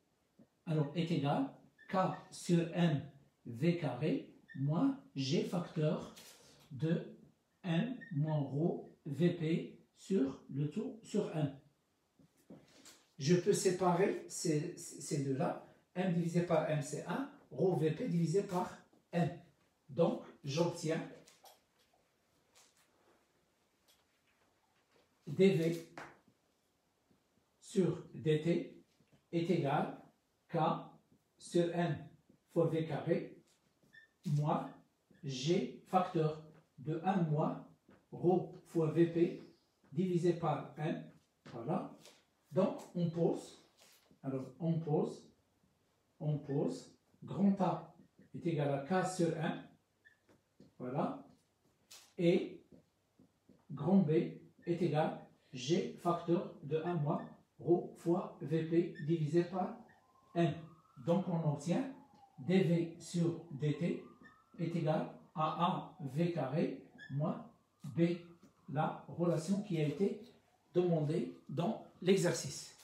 Alors, est égal K sur M V carré moins G facteur de M moins ρ Vp sur le tout sur M. Je peux séparer ces deux-là. M divisé par M, c'est 1. Rho Vp divisé par M. Donc, j'obtiens dV sur dt est égal K sur M fois V carré moins G facteur de 1 moins ρ fois Vp divisé par M. Voilà. Donc, on pose. Alors, on pose. Grand A est égal à K sur 1. Voilà. Et grand B est égal à G facteur de 1 moins ρ fois Vp divisé par M. Donc, on obtient dV sur dt est égal à A V carré moins B, la relation qui a été demandée dans l'exercice.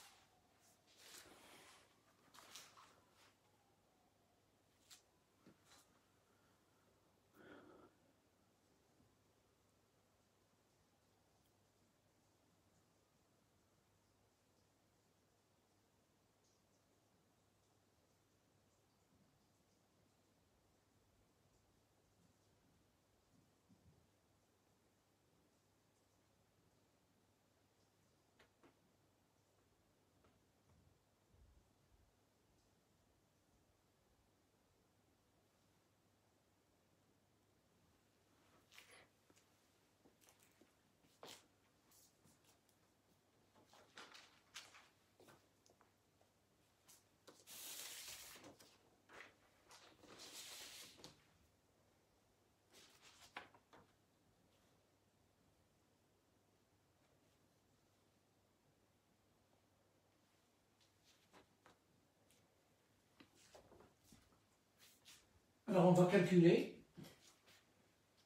Alors, on va calculer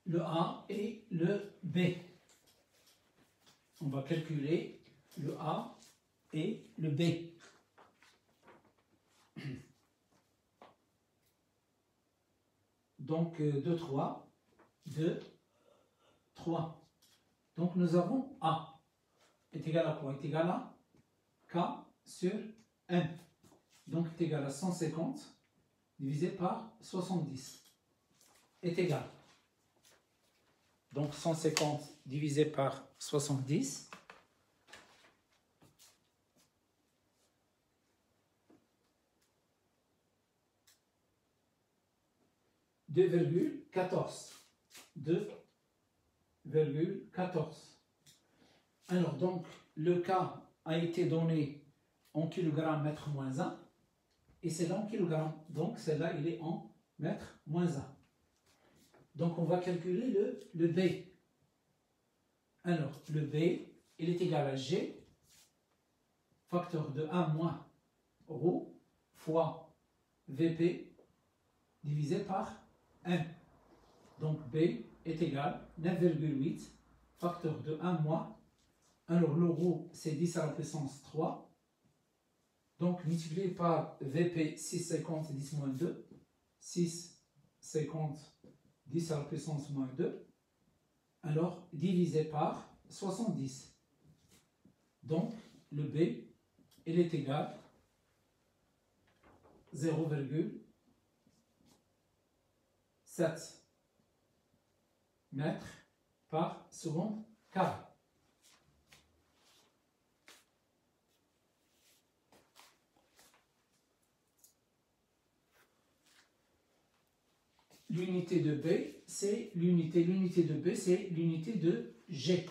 le A et le B. On va calculer le A et le B. Donc 2, 3, 2, 3. Donc nous avons A est égal à quoi? Est égal à K sur M. Donc est égal à 150 divisé par 70 est égal. Donc 150 divisé par 70. 2,14. 2,14. Alors donc le K a été donné en kilogrammes mètre moins 1 et c'est là en kilogrammes. Donc celle-là il est en mètre moins 1. Donc on va calculer le B. Alors le B il est égal à G facteur de 1 moins ρ fois VP divisé par M. Donc B est égal à 9,8 facteur de 1 moins. Alors le ρ c'est 10 à la puissance 3. Donc multiplié par VP 6,50 10 moins 2. 6,50 10 à la puissance moins 2. Alors divisé par 70. Donc le B il est égal à 0,7 mètres par seconde carré. L'unité de B, c'est l'unité de B, c'est l'unité de G.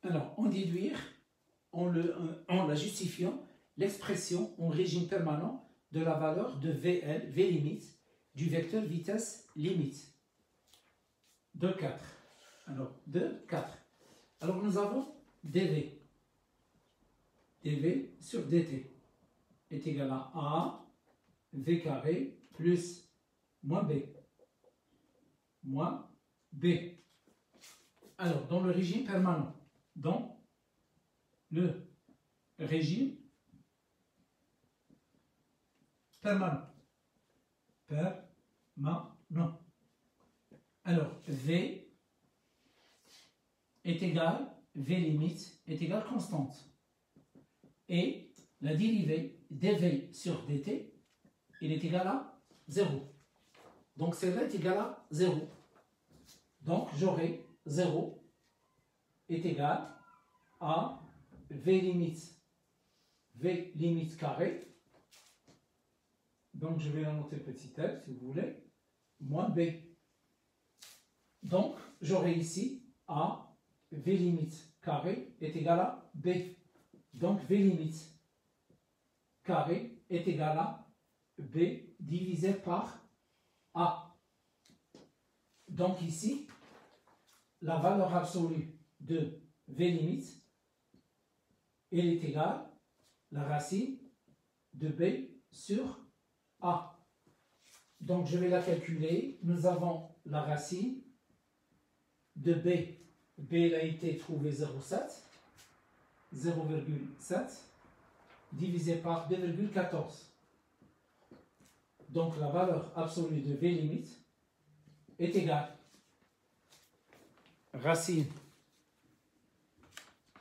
Alors, en déduire, en la justifiant, l'expression en régime permanent de la valeur de VL, V limite, du vecteur vitesse limite. De 4. Alors, de 4. Alors, nous avons dV. dV sur dt est égal à A, V carré, plus moins B. Moins B. Alors, dans le régime permanent, dans le régime permanent. Permanent. Alors, V est égal, V limite est égal constante. Et la dérivée dV sur dt, il est égal à 0. Donc, celle-là est égale à 0. Donc, j'aurai 0 est égal à V limite carré. Donc, je vais la noter petit l, si vous voulez, moins B. Donc, j'aurai ici A, V limite carré est égal à B. Donc, V limite carré est égal à B divisé par A. Donc, ici, la valeur absolue de V limite, elle est égale à la racine de B sur A. Donc, je vais la calculer. Nous avons la racine de B. B elle a été trouvée 0,7 divisé par 2,14. Donc, la valeur absolue de V limite est égale racine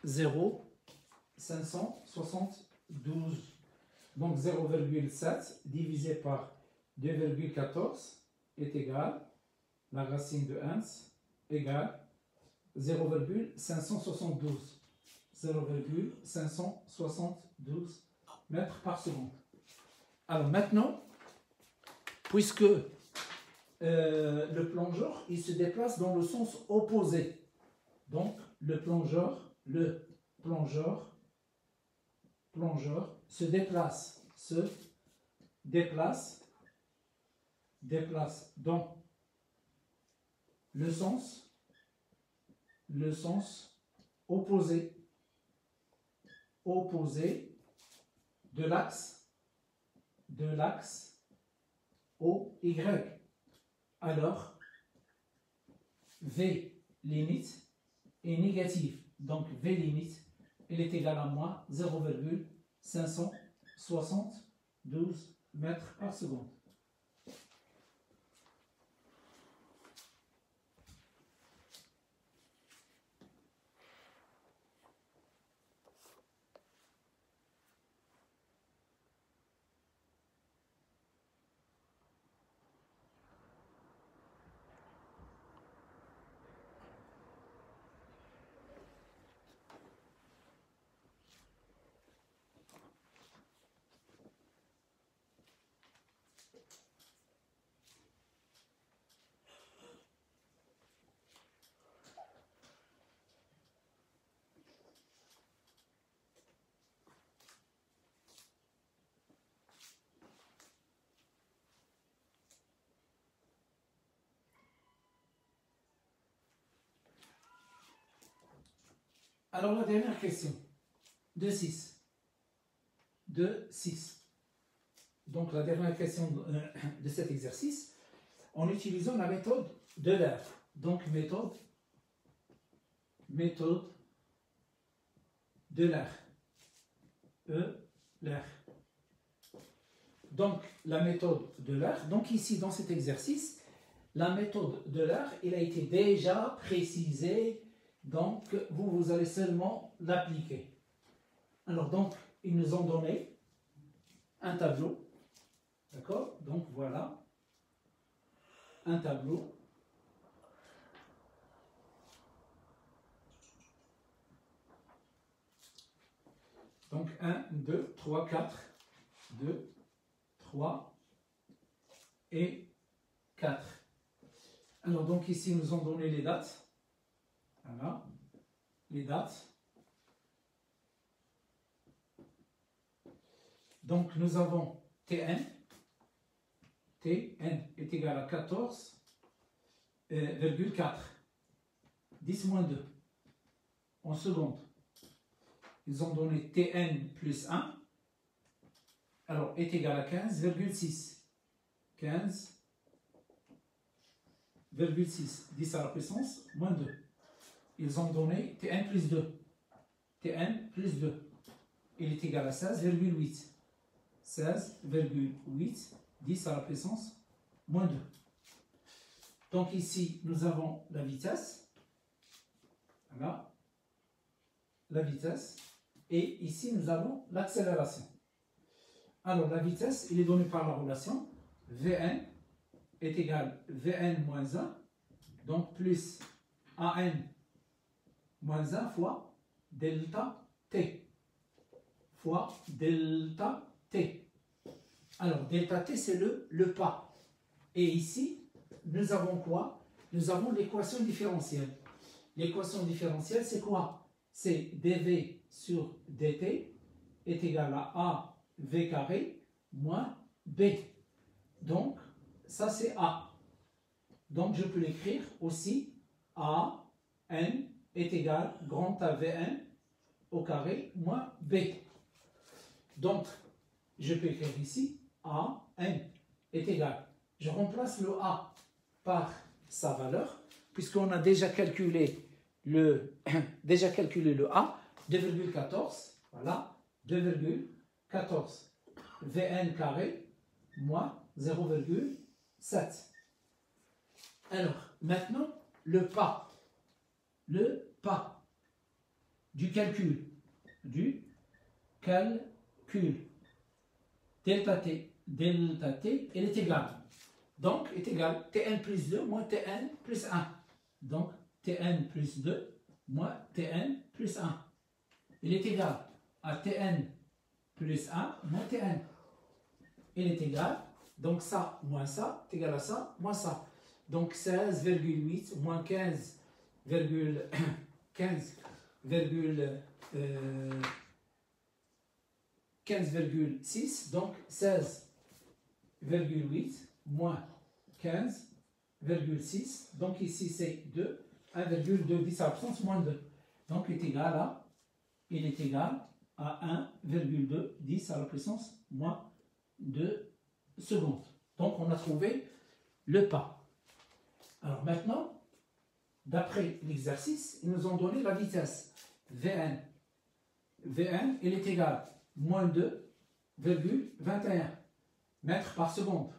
0,572. Donc 0,7 divisé par 2,14 est égal, la racine de 1 égale 0,572. 0,572 mètres par seconde. Alors maintenant, puisque le plongeur, il se déplace dans le sens opposé. Donc, le plongeur se déplace dans le sens opposé de l'axe OY. Alors, V limite est négative. Donc, V limite, elle est égale à moins 0,572 mètres par seconde. Alors, la dernière question, de 6. Donc, la dernière question de cet exercice, en utilisant la méthode de l'air. Donc, méthode de l'air. L'air. Donc, la méthode de l'air. Donc, ici, dans cet exercice, la méthode de l'air, elle a été déjà précisée. Donc, vous allez seulement l'appliquer. Alors, donc, ils nous ont donné un tableau. D'accord? Donc, voilà. Un tableau. Donc, 1, 2, 3, 4. 2, 3 et 4. Alors, donc, ici, ils nous ont donné les dates. Voilà, les dates. Donc, nous avons Tn. Tn est égal à 14,4. 10 moins 2. En seconde. Ils ont donné Tn plus 1. Alors, est égal à 15,6. 15,6. 10 à la puissance, moins 2. Ils ont donné Tn plus 2. Tn plus 2. Il est égal à 16,8. 16,8. 10 à la puissance, moins 2. Donc ici, nous avons la vitesse. Voilà. La vitesse. Et ici, nous avons l'accélération. Alors, la vitesse, il est donné par la relation Vn est égal à Vn moins 1. Donc, plus An moins 1 fois delta T. Fois delta T. Alors, delta T, c'est le pas. Et ici, nous avons quoi? Nous avons l'équation différentielle. L'équation différentielle, c'est quoi? C'est dV sur dt est égal à AV carré moins B. Donc, ça, c'est A. Donc, je peux l'écrire aussi A, N est égal à grand AVN au carré moins B. Donc, je peux écrire ici A, N est égal. Je remplace le A par sa valeur, puisqu'on a déjà calculé le A, 2,14, voilà, 2,14 Vn carré moins 0,7. Alors, maintenant, le pas du calcul, delta t, elle est égale. Donc, est égal Tn plus 2 moins Tn plus 1. Donc, Tn plus 2 moins Tn plus 1. Il est égal à Tn plus 1 moins Tn. Il est égal, donc ça moins ça est égal à ça moins ça. Donc 16,8 moins 15,6, donc 16,8 moins 15,6, donc ici c'est 2, 1,2, 10 à la puissance moins 2. Donc il est égal à 1,2, 10 à la puissance moins 2 secondes. Donc on a trouvé le pas. Alors maintenant, d'après l'exercice, ils nous ont donné la vitesse Vn. Vn, il est égal à moins 2,21 mètres par seconde.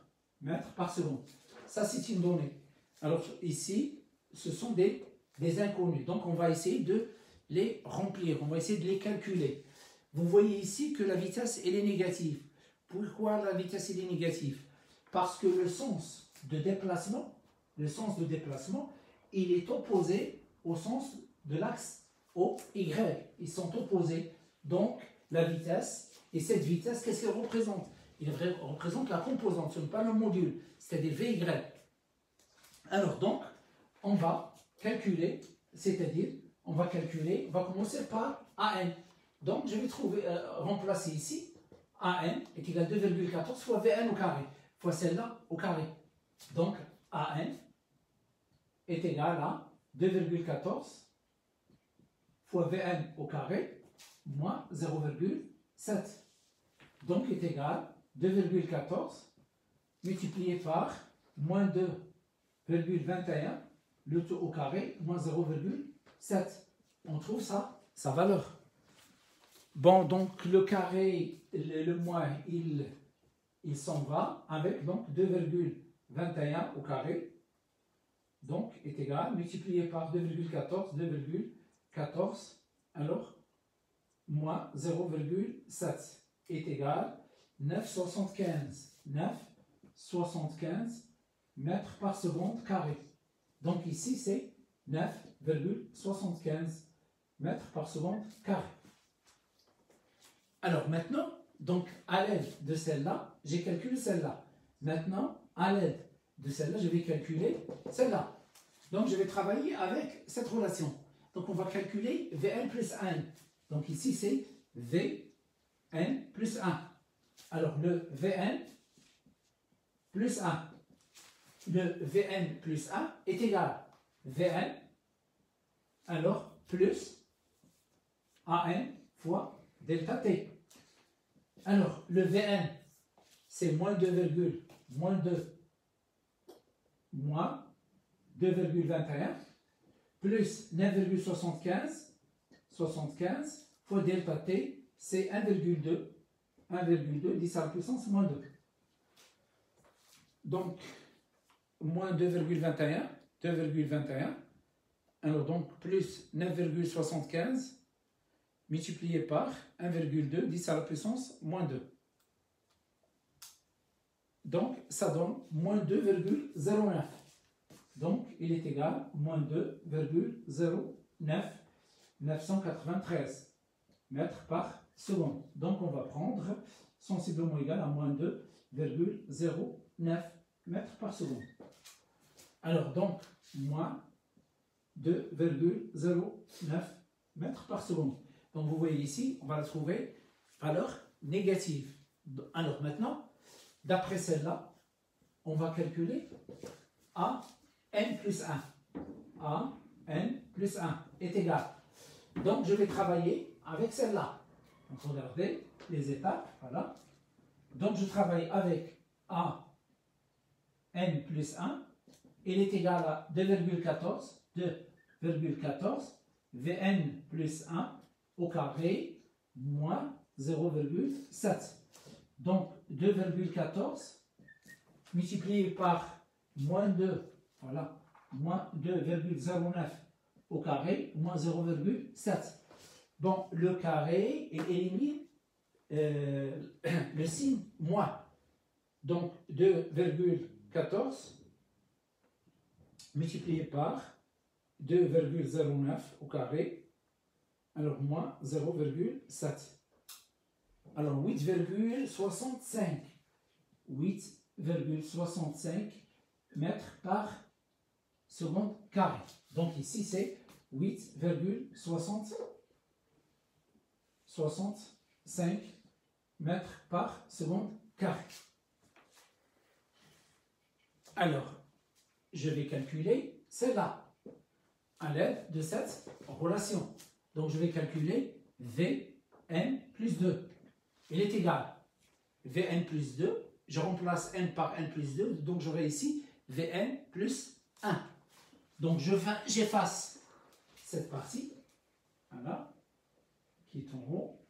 Ça, c'est une donnée. Alors ici, ce sont des inconnus. Donc on va essayer de les remplir, on va essayer de les calculer. Vous voyez ici que la vitesse, elle est négative. Pourquoi la vitesse, elle est négative? Parce que le sens de déplacement, il est opposé au sens de l'axe OY. Ils sont opposés. Donc, la vitesse, et cette vitesse, qu'est-ce qu'elle représente? Il représente la composante, ce n'est pas le module, c'est-à-dire VY. Alors donc, on va calculer, on va commencer par AN. Donc, je vais remplacer ici, AN est égal à 2,14 fois VN au carré, fois celle-là au carré. Donc, AN est égal à 2,14 fois Vn au carré moins 0,7. Donc, est égal à 2,14 multiplié par moins 2,21, le tout au carré, moins 0,7. On trouve sa valeur. Bon, donc le carré, le moins, il s'en va avec donc 2,21 au carré. Donc, est égal, multiplié par 2,14, 2,14, alors, moins 0,7 est égal 9,75. 9,75 mètres par seconde carré. Donc ici, c'est 9,75 mètres par seconde carré. Alors maintenant, donc à l'aide de celle-là, j'ai calculé celle-là. Maintenant, à l'aide de celle-là, je vais calculer celle-là. Donc je vais travailler avec cette relation. Donc on va calculer Vn plus 1. Donc ici, c'est Vn plus 1. Alors le Vn plus 1. Le Vn plus 1 est égal à Vn, alors plus An fois delta T. Alors le Vn, c'est moins 2,21 plus 9,75 fois delta T, c'est 1,2, 10 à la puissance moins 2. Donc, moins 2,21, alors donc plus 9,75 multiplié par 1,2, 10 à la puissance moins 2. Donc, ça donne moins 2,09. Donc, il est égal à moins 2,0993 mètres par seconde. Donc, on va prendre sensiblement égal à moins 2,09 mètres par seconde. Alors, donc, moins 2,09 mètres par seconde. Donc, vous voyez ici, on va la trouver valeur négative. Alors, maintenant, d'après celle-là, on va calculer A n plus 1. A n plus 1 est égal. Donc, je vais travailler avec celle-là. Donc, regardez les étapes. Voilà. Donc, je travaille avec A n plus 1. Il est égal à 2,14. 2,14. Vn plus 1 au carré moins 0,7. Donc, 2,14 multiplié par moins 2. Voilà, moins 2,09 au carré, moins 0,7. Bon, le carré, il élimine le signe moins. Donc, 2,14 multiplié par 2,09 au carré, alors moins 0,7. Alors, 8,65 mètres par seconde carré. Donc ici, c'est 8,65 mètres par seconde carré. Alors, je vais calculer celle-là à l'aide de cette relation. Donc, je vais calculer Vn plus 2. Il est égal. Vn plus 2, je remplace n par n plus 2, donc j'aurai ici Vn plus 1. Donc, j'efface cette partie, voilà, qui est en haut.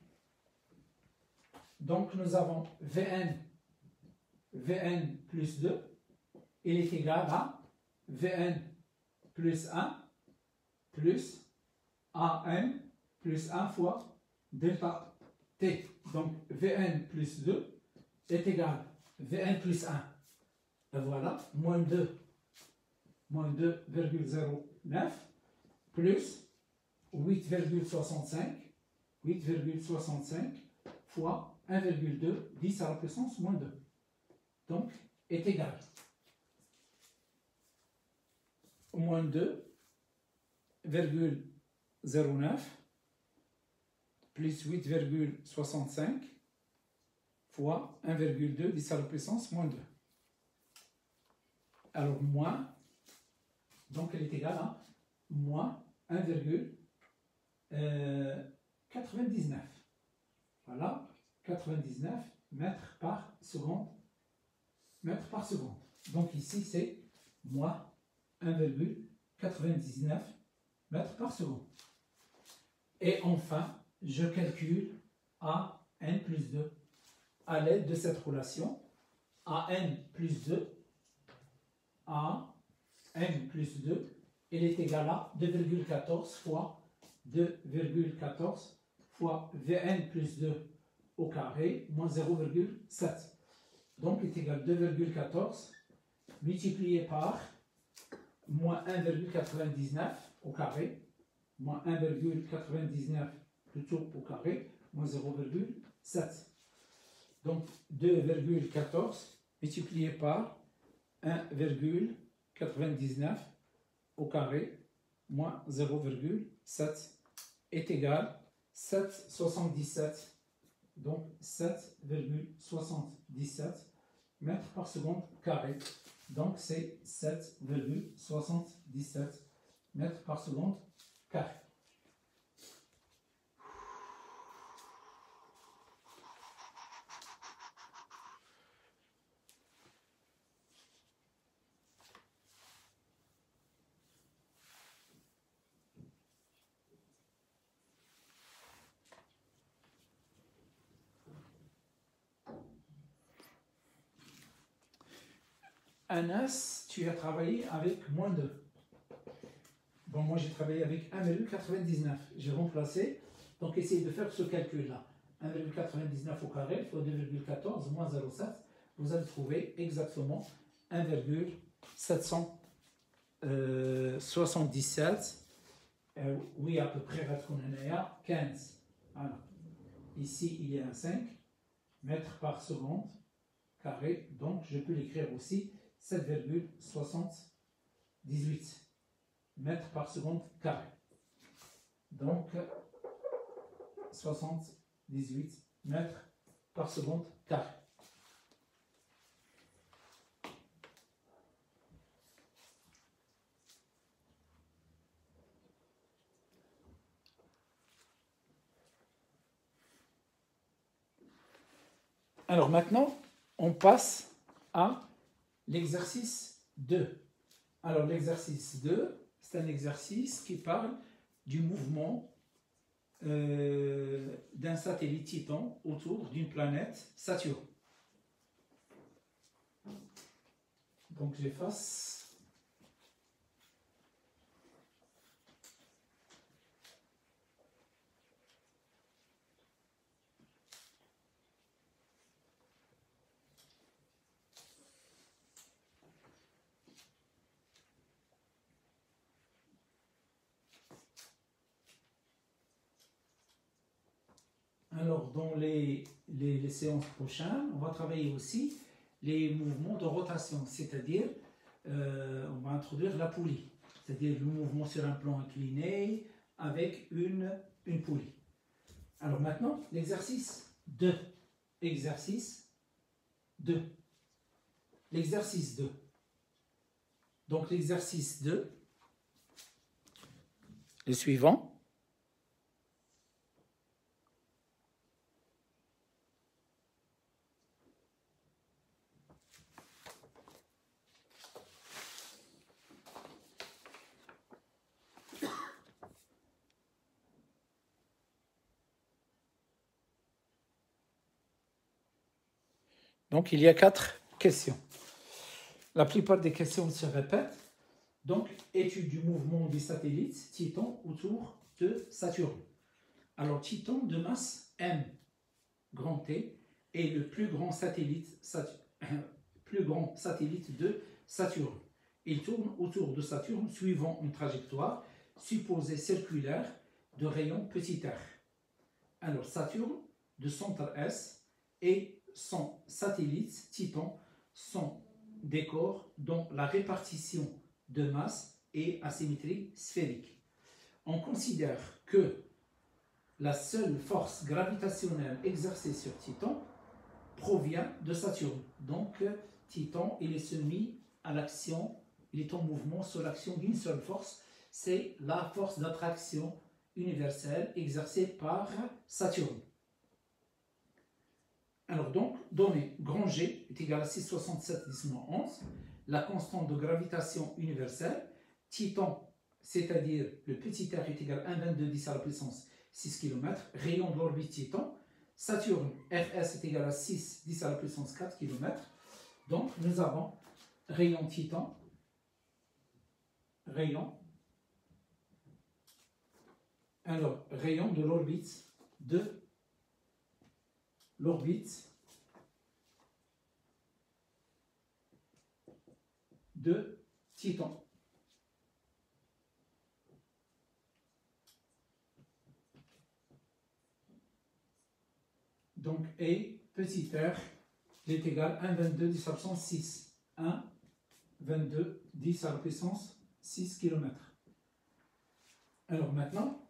Donc, nous avons Vn plus 2, il est égal à Vn plus 1 plus An plus 1 fois delta T. Donc, Vn plus 2 est égal à Vn plus 1. Et voilà, moins 2,09 plus 8,65 fois 1,2, 10 à la puissance moins 2. Donc, est égal au moins 2,09 plus 8,65 fois 1,2, 10 à la puissance moins 2. Alors, moins, donc elle est égale à moins 1,99. Voilà, 99 mètres par seconde. Donc ici, c'est moins 1,99 mètres par seconde. Et enfin, je calcule An plus 2 à l'aide de cette relation. An plus 2, il est égal à 2,14 fois Vn plus 2 au carré moins 0,7. Donc, il est égal à 2,14 multiplié par moins 1,99 au carré, moins 1,99 plutôt au carré, moins 0,7. Donc, 2,14 multiplié par 1,99 au carré, moins 0,7 est égal à 7,77. Donc, 7,77 mètres par seconde carré. Donc, c'est 7,77 mètres par seconde carré. Anas, tu as travaillé avec moins 2. Bon, moi j'ai travaillé avec 1,99. J'ai remplacé. Donc essayez de faire ce calcul-là. 1,99 au carré fois 2,14 moins 0,7. Vous allez trouver exactement 1,777. Oui, à peu près, 15. Voilà. Ici, il y a un 5 mètres par seconde carré. Donc je peux l'écrire aussi 7,78 mètres par seconde carré. Donc, 78 mètres par seconde carré. Alors maintenant, on passe à l'exercice 2. Alors l'exercice 2, c'est un exercice qui parle du mouvement d'un satellite Titan autour d'une planète Saturne. Donc j'efface. Alors, dans les séances prochaines, on va travailler aussi les mouvements de rotation, c'est-à-dire on va introduire la poulie, c'est-à-dire le mouvement sur un plan incliné avec une poulie. Alors maintenant, l'exercice 2. Exercice 2. L'exercice 2. Donc l'exercice 2, le suivant. Donc, il y a 4 questions. La plupart des questions se répètent. Donc, étude du mouvement des satellites Titan autour de Saturne. Alors, Titan de masse M, grand T, est le plus grand satellite de Saturne. Il tourne autour de Saturne suivant une trajectoire supposée circulaire de rayon petit r. Alors, Saturne, de centre S, et son satellite Titan sont des corps dont la répartition de masse est asymétrique sphérique. On considère que la seule force gravitationnelle exercée sur Titan provient de Saturne. Donc, Titan, il est soumis à l'action, il est en mouvement sous l'action d'une seule force, c'est la force d'attraction universelle exercée par Saturne. Alors donc, donné grand G est égal à 6,67 10 moins 11, la constante de gravitation universelle, Titan, c'est-à-dire le petit r est égal à 1,22 10 à la puissance 6 km, rayon de l'orbite Titan, Saturne, Rs est égal à 6 10 à la puissance 4 km, donc nous avons rayon Titan, rayon de l'orbite de Titan. Donc, et petit r est égal à 1,22 10 à la puissance 6. 1,22 10 à la puissance 6 km. Alors maintenant,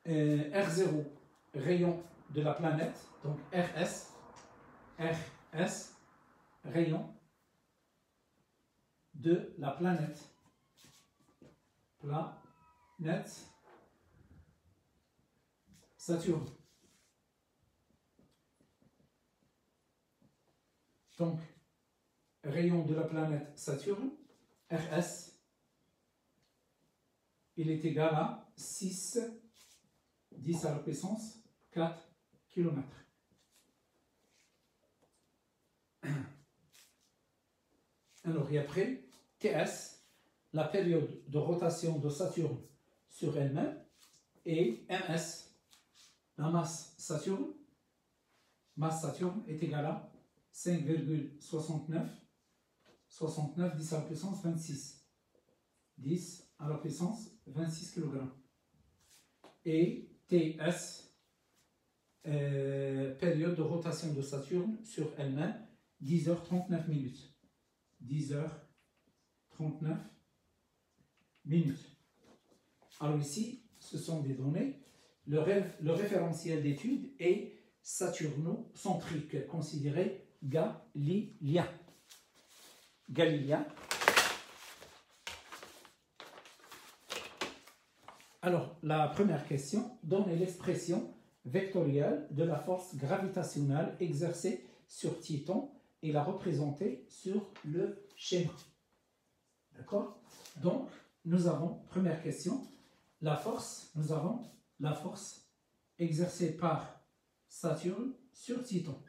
R0, rayon de la planète, donc RS, rayon de la planète Saturne. Donc, rayon de la planète Saturne, RS, il est égal à 6 10 à la puissance 4 km. Alors, et après, TS, la période de rotation de Saturne sur elle-même, et MS, la masse Saturne est égale à 5,69 10 à la puissance 26. 10 à la puissance 26 kg. Et TS, période de rotation de Saturne sur elle-même, 10h39 minutes. 10h39 minutes. Alors ici, ce sont des données. Le référentiel d'étude est saturnocentrique, considéré galiléen. Alors, la première question donne l'expression vectorielle de la force gravitationnelle exercée sur Titan et la représenter sur le schéma. D'accord? Donc, nous avons, première question, nous avons la force exercée par Saturne sur Titan.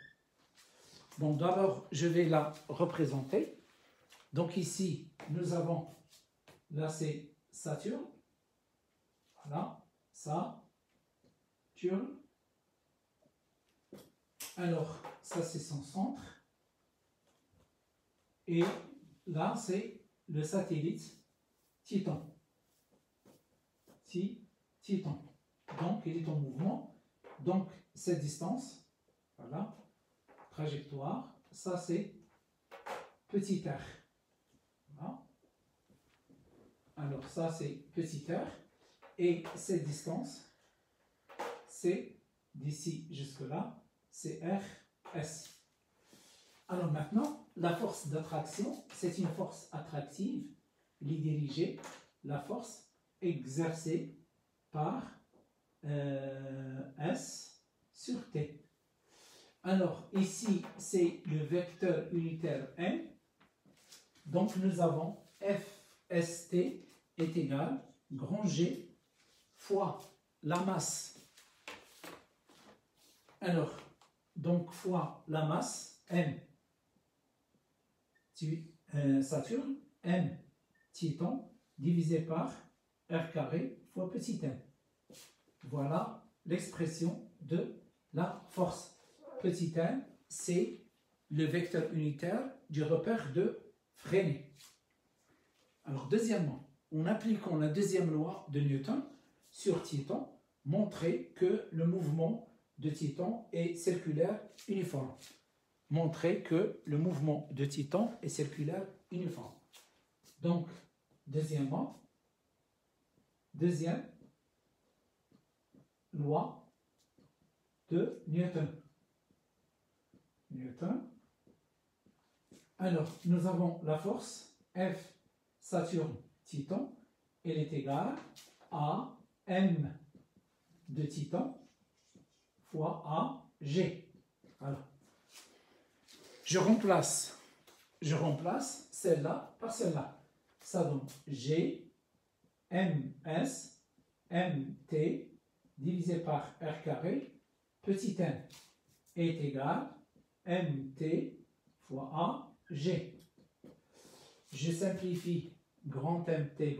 Bon, d'abord, je vais la représenter. Donc ici, nous avons, là c'est Saturne. Voilà, Saturne. Alors, ça c'est son centre. Et là, c'est le satellite Titan. Titan. Donc, il est en mouvement. Donc, cette distance, voilà, trajectoire, ça c'est petit r. Alors ça c'est petit r. Et cette distance, c'est d'ici jusque-là, c'est RS. Alors maintenant, la force d'attraction, c'est une force attractive, dirigée, la force exercée par S sur T. Alors ici, c'est le vecteur unitaire M. Donc nous avons FST est égal grand G fois la masse. Alors, donc fois la masse M Saturne, M Titan, divisé par R carré fois petit m. Voilà l'expression de la force. Petit m, c'est le vecteur unitaire du repère de Freinet. Alors deuxièmement, en appliquant la deuxième loi de Newton sur Titan, montrer que le mouvement de Titan est circulaire uniforme. Montrer que le mouvement de Titan est circulaire uniforme. Donc, deuxième loi de Newton. Alors, nous avons la force F Saturne Titan, elle est égale à M de Titan fois A G. Alors, je remplace celle-là par celle-là. Ça donne G MS MT divisé par R carré petit m est égal MT fois A G. Je simplifie grand MT,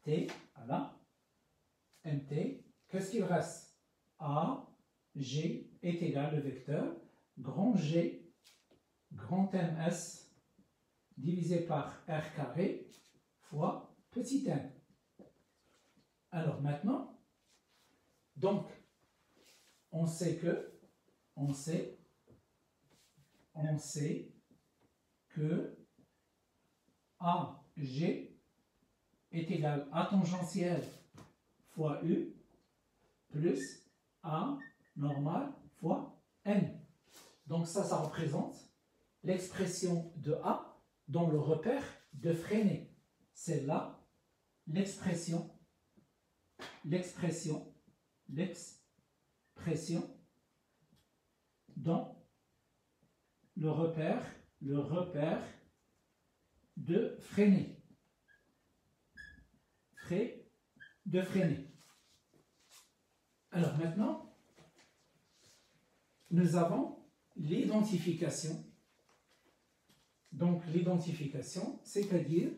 T, voilà, MT. Qu'est-ce qu'il reste? A G est égal le vecteur grand G, grand MS divisé par R carré fois petit m. Alors maintenant, donc, on sait que AG est égal à tangentiel fois U plus A normal fois N. Donc ça représente l'expression de A dans le repère de Freinet. C'est là l'expression dans le repère de Freinet. Alors maintenant, nous avons l'identification. Donc l'identification, c'est-à-dire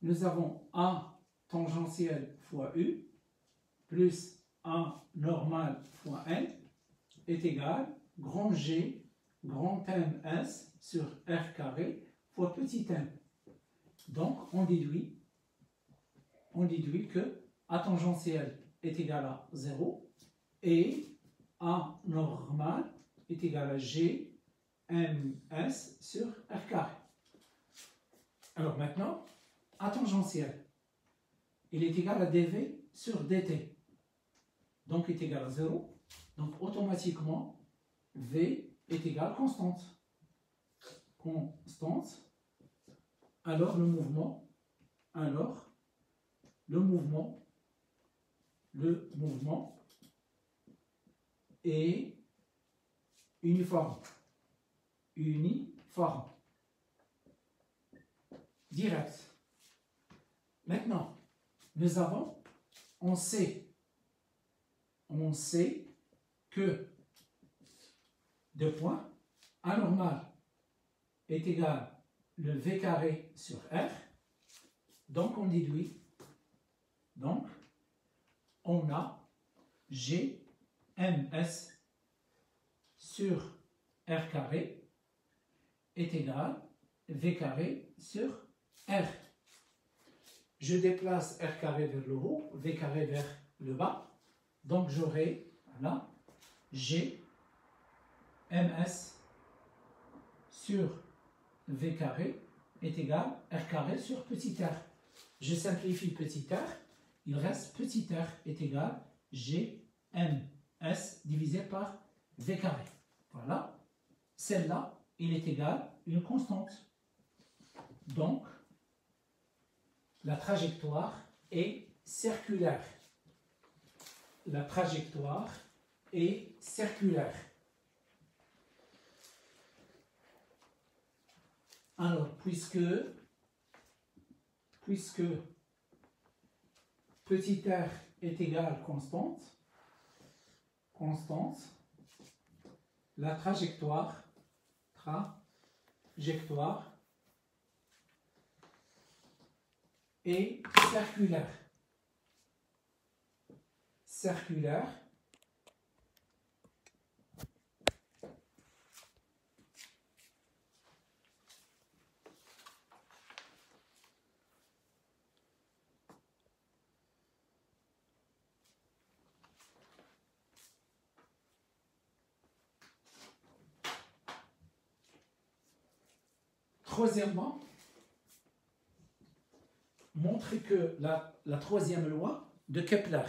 nous avons A tangentiel fois U plus A normal fois N est égal grand G grand MS sur R carré fois petit m. Donc on déduit que A tangentiel est égal à 0 et A normal est égal à G MS sur R carré. Alors maintenant, A tangentiel, il est égal à dV sur dt. Donc il est égal à 0. Donc automatiquement, V est égal à constante. Alors le mouvement est uniforme. Direct. Maintenant, on sait que deux points, A normal est égal le V carré sur R. Donc on déduit, on a G MS sur R carré est égal V carré sur R. Je déplace R carré vers le haut, V carré vers le bas. Donc j'aurai là G MS sur V carré est égal R carré sur petit r. Je simplifie petit r. Il reste petit r est égal GMS divisé par V carré. Voilà. Celle-là, il est égal à une constante. Donc, la trajectoire est circulaire. La trajectoire est circulaire. Alors, puisque petit r est égal à constante, la trajectoire est circulaire. Troisièmement, montrer que la troisième loi de Kepler.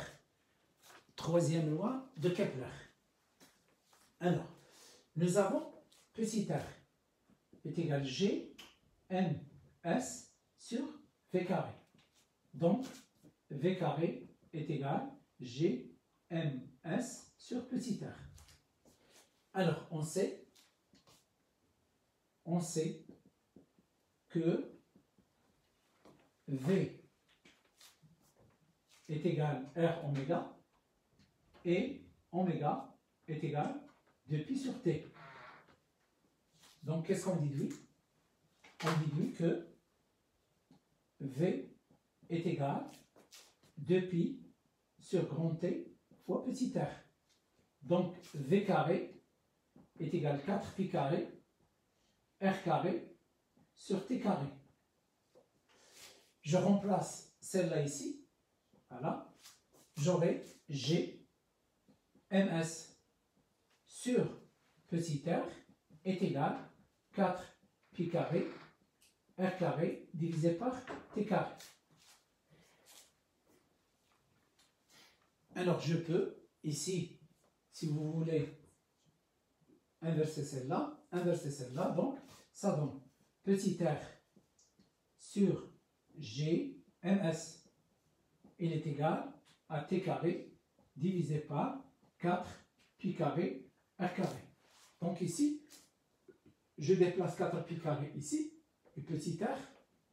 Alors, nous avons petit r est égal à G M S sur V carré. Donc, V carré est égal à G M S sur petit r. Alors, on sait que V est égal à R oméga et oméga est égal à 2pi sur T. Donc, qu'est-ce qu'on déduit? On déduit que V est égal à 2pi sur grand T fois petit r. Donc, V carré est égal à 4pi carré R carré sur T carré. Je remplace celle-là ici. Voilà. J'aurai G MS sur petit r est égal à 4 pi carré R carré divisé par T carré. Alors je peux ici, si vous voulez, inverser celle-là, donc ça donne petit r sur G MS, il est égal à T carré divisé par 4 pi carré R carré. Donc ici, je déplace 4 pi carré ici, et petit r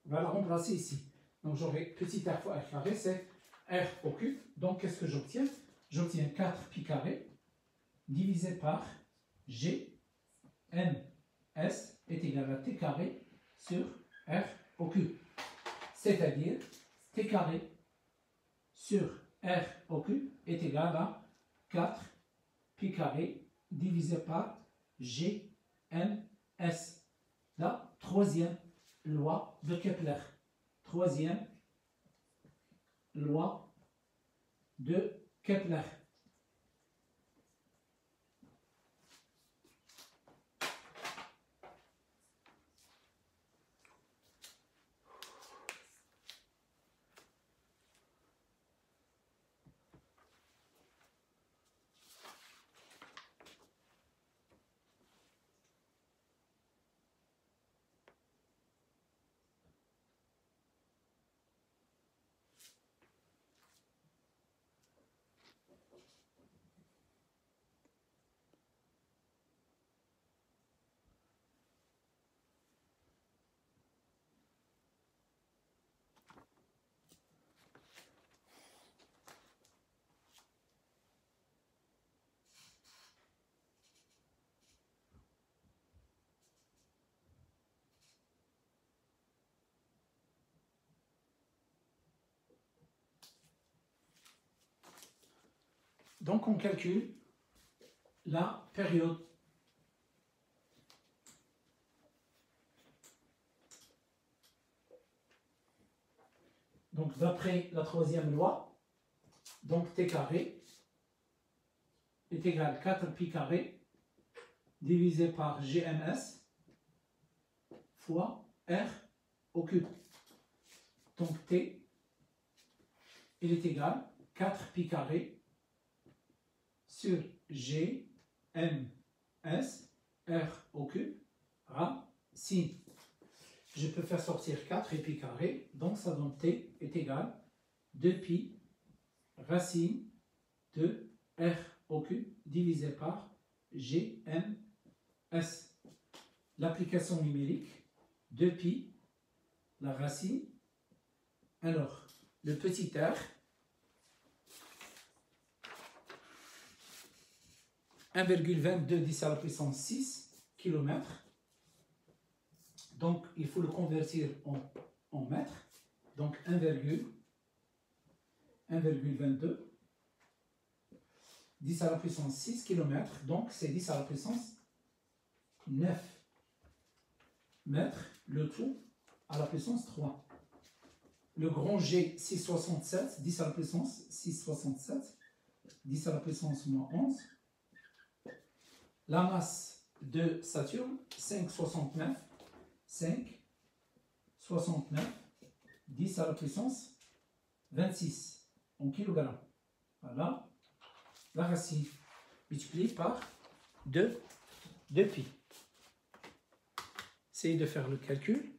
va la remplacer ici. Donc j'aurai petit r fois R carré, c'est R au cube. Donc qu'est-ce que j'obtiens? J'obtiens 4 pi carré divisé par G M S est égal à T carré sur R au cube. C'est-à-dire T carré sur R au cube est égal à 4 pi carré divisé par G M S. La troisième loi de Kepler. Troisième loi de Kepler. Donc on calcule la période. Donc d'après la troisième loi, donc T carré est égal à 4 pi carré divisé par GMS fois R au cube. Donc T il est égal à 4 pi carré sur G, M, S, R au cube, racine. Je peux faire sortir 4 et pi carré, donc ça donne T est égal à 2 pi racine de R au cube divisé par G, M, S. L'application numérique, 2 pi, la racine. Alors, le petit r, 1,22 10 à la puissance 6 km. Donc, il faut le convertir en mètres. Donc, 1,22 10 à la puissance 6 km. Donc, c'est 10 à la puissance 9 mètres. Le tout à la puissance 3. Le grand G, 6,67, 10 à la puissance 6,67, 10 à la puissance moins 11. La masse de Saturne, 5,69, 5,69, 10 à la puissance 26 en kilogrammes. Voilà, la racine multipliée par 2 pi. Essayez de faire le calcul.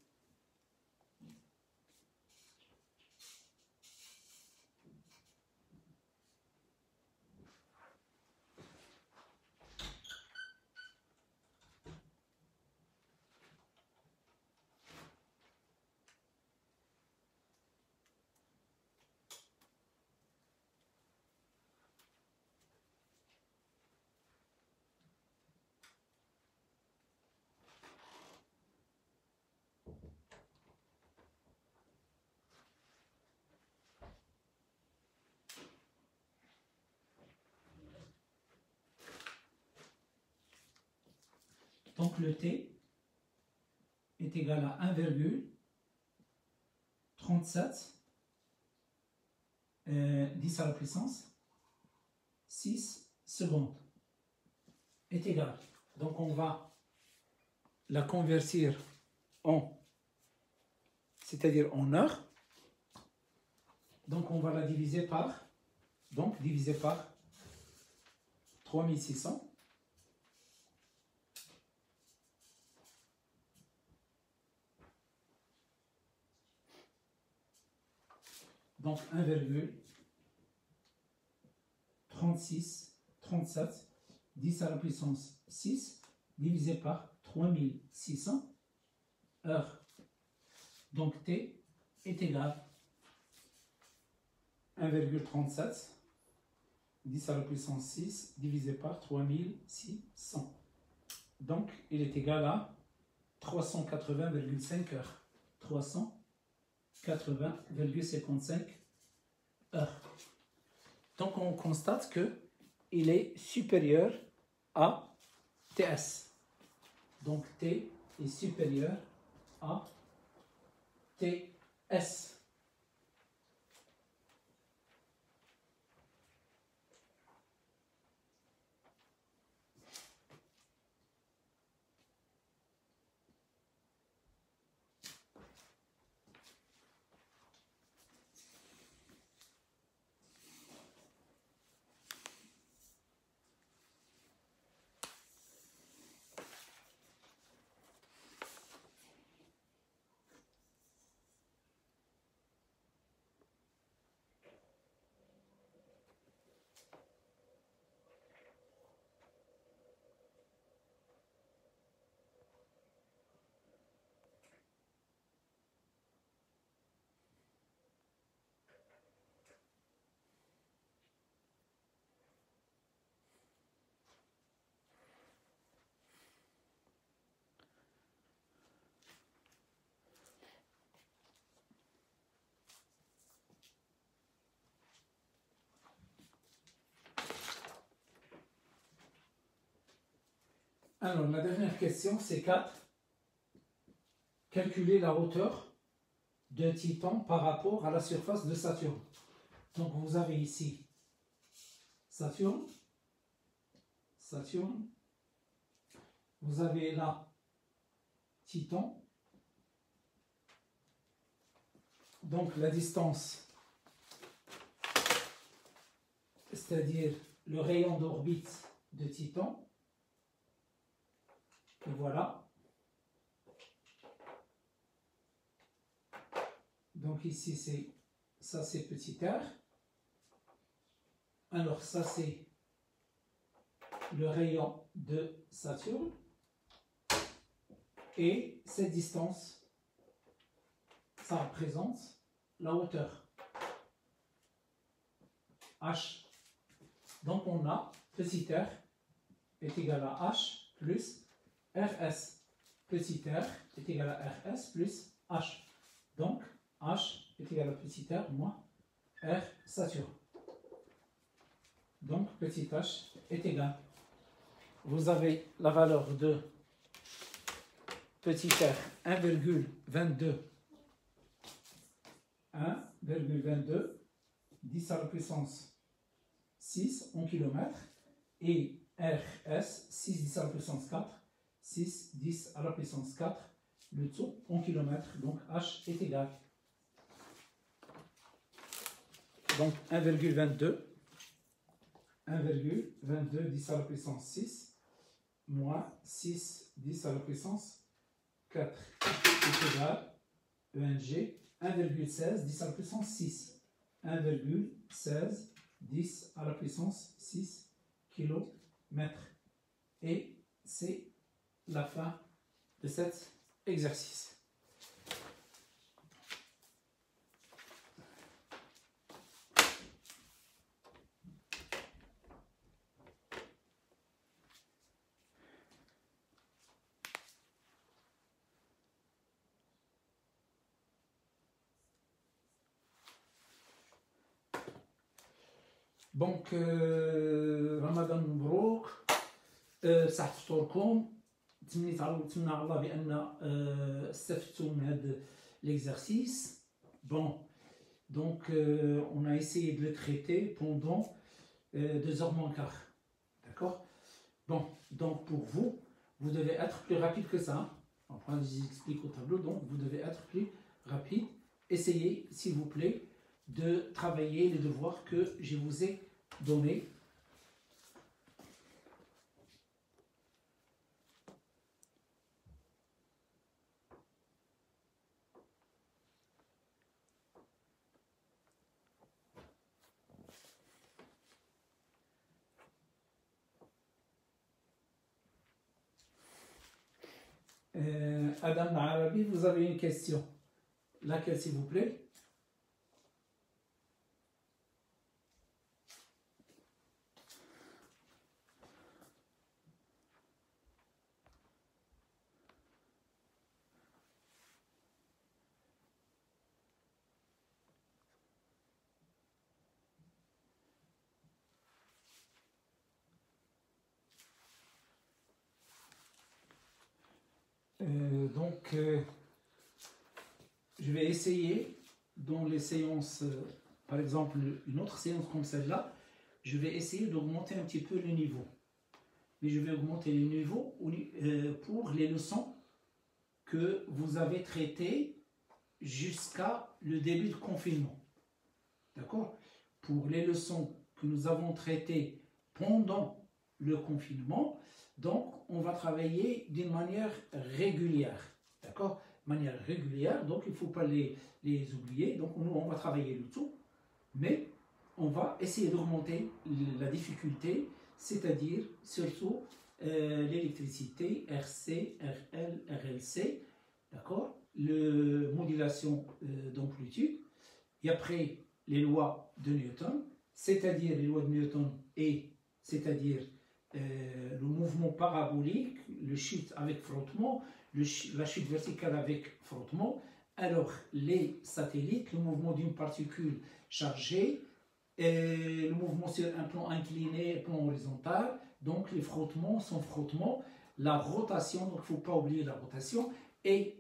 Donc le T est égal à 1,37 10 à la puissance 6 secondes est égal. Donc on va la convertir c'est-à-dire en heures. Donc on va la diviser par 3600. Donc 1,3637 10 à la puissance 6 divisé par 3600 heures. Donc T est égal à 1,37 10 à la puissance 6 divisé par 3600. Donc il est égal à 380,5 heures. 380,55 heures. Donc on constate que il est supérieur à TS. Donc T est supérieur à TS. Alors, la dernière question, c'est 4. Calculer la hauteur de Titan par rapport à la surface de Saturne. Donc, vous avez ici Saturne. Vous avez là Titan. Donc, la distance c'est-à-dire le rayon d'orbite de Titan. Et voilà. Donc ici, c'est petit r. Alors ça, c'est le rayon de Saturne. Et cette distance, ça représente la hauteur. H. Donc on a petit r est égal à H plus RS. Petit r est égal à RS plus H. Donc H est égal à petit r moins R Saturne. Donc petit h est égal. Vous avez la valeur de petit r 1,22 10 à la puissance 6 en kilomètres et RS 6 10 à la puissance 4 6 10 à la puissance 4 le tout en kilomètres. Donc H est égal. Donc 1,22 10 à la puissance 6 moins 6 10 à la puissance 4 est égal ENG 1,16 10 à la puissance 6. 1,16 10 à la puissance 6 km. Et c'est la fin de cet exercice. Donc, رمضان مبروك صحة فطوركم. نتمنى على الله بأن استفدتوا من هذا l'exercice. Bon, donc on a essayé de le traiter pendant 2 heures moins quart. D'accord? Bon, donc pour vous, vous devez être plus rapide que ça. Enfin, je vous explique au tableau, donc vous devez être plus rapide. Essayez, s'il vous plaît, de travailler les devoirs que je vous ai donnés. Adam Arabi, vous avez une question. Laquelle, s'il vous plaît? Je vais essayer dans les séances, par exemple une autre séance comme celle-là, je vais essayer d'augmenter un petit peu le niveau. Mais je vais augmenter le niveau pour les leçons que vous avez traitées jusqu'à le début du confinement. D'accord? Pour les leçons que nous avons traitées pendant le confinement, donc on va travailler d'une manière régulière. D'accord? Manière régulière, donc il ne faut pas les oublier. Donc nous, on va travailler le tout, mais on va essayer d'augmenter la difficulté, c'est-à-dire surtout l'électricité, RC, RL, RLC, d'accord? La modulation d'amplitude, et après les lois de Newton, c'est-à-dire les lois de Newton et c'est-à-dire le mouvement parabolique, le chute avec frottement, la chute verticale avec frottement. Alors les satellites, le mouvement d'une particule chargée, le mouvement sur un plan incliné, plan horizontal, donc les frottements, sans frottement, la rotation, donc il ne faut pas oublier la rotation, et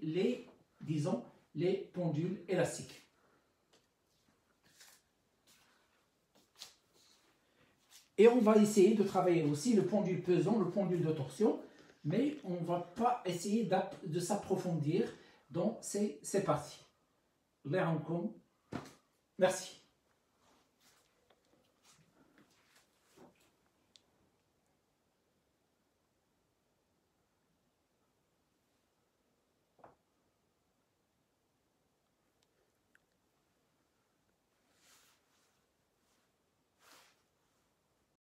disons, les pendules élastiques. Et on va essayer de travailler aussi le pendule pesant, le pendule de torsion, mais on ne va pas essayer de s'approfondir dans ces parties. Merci.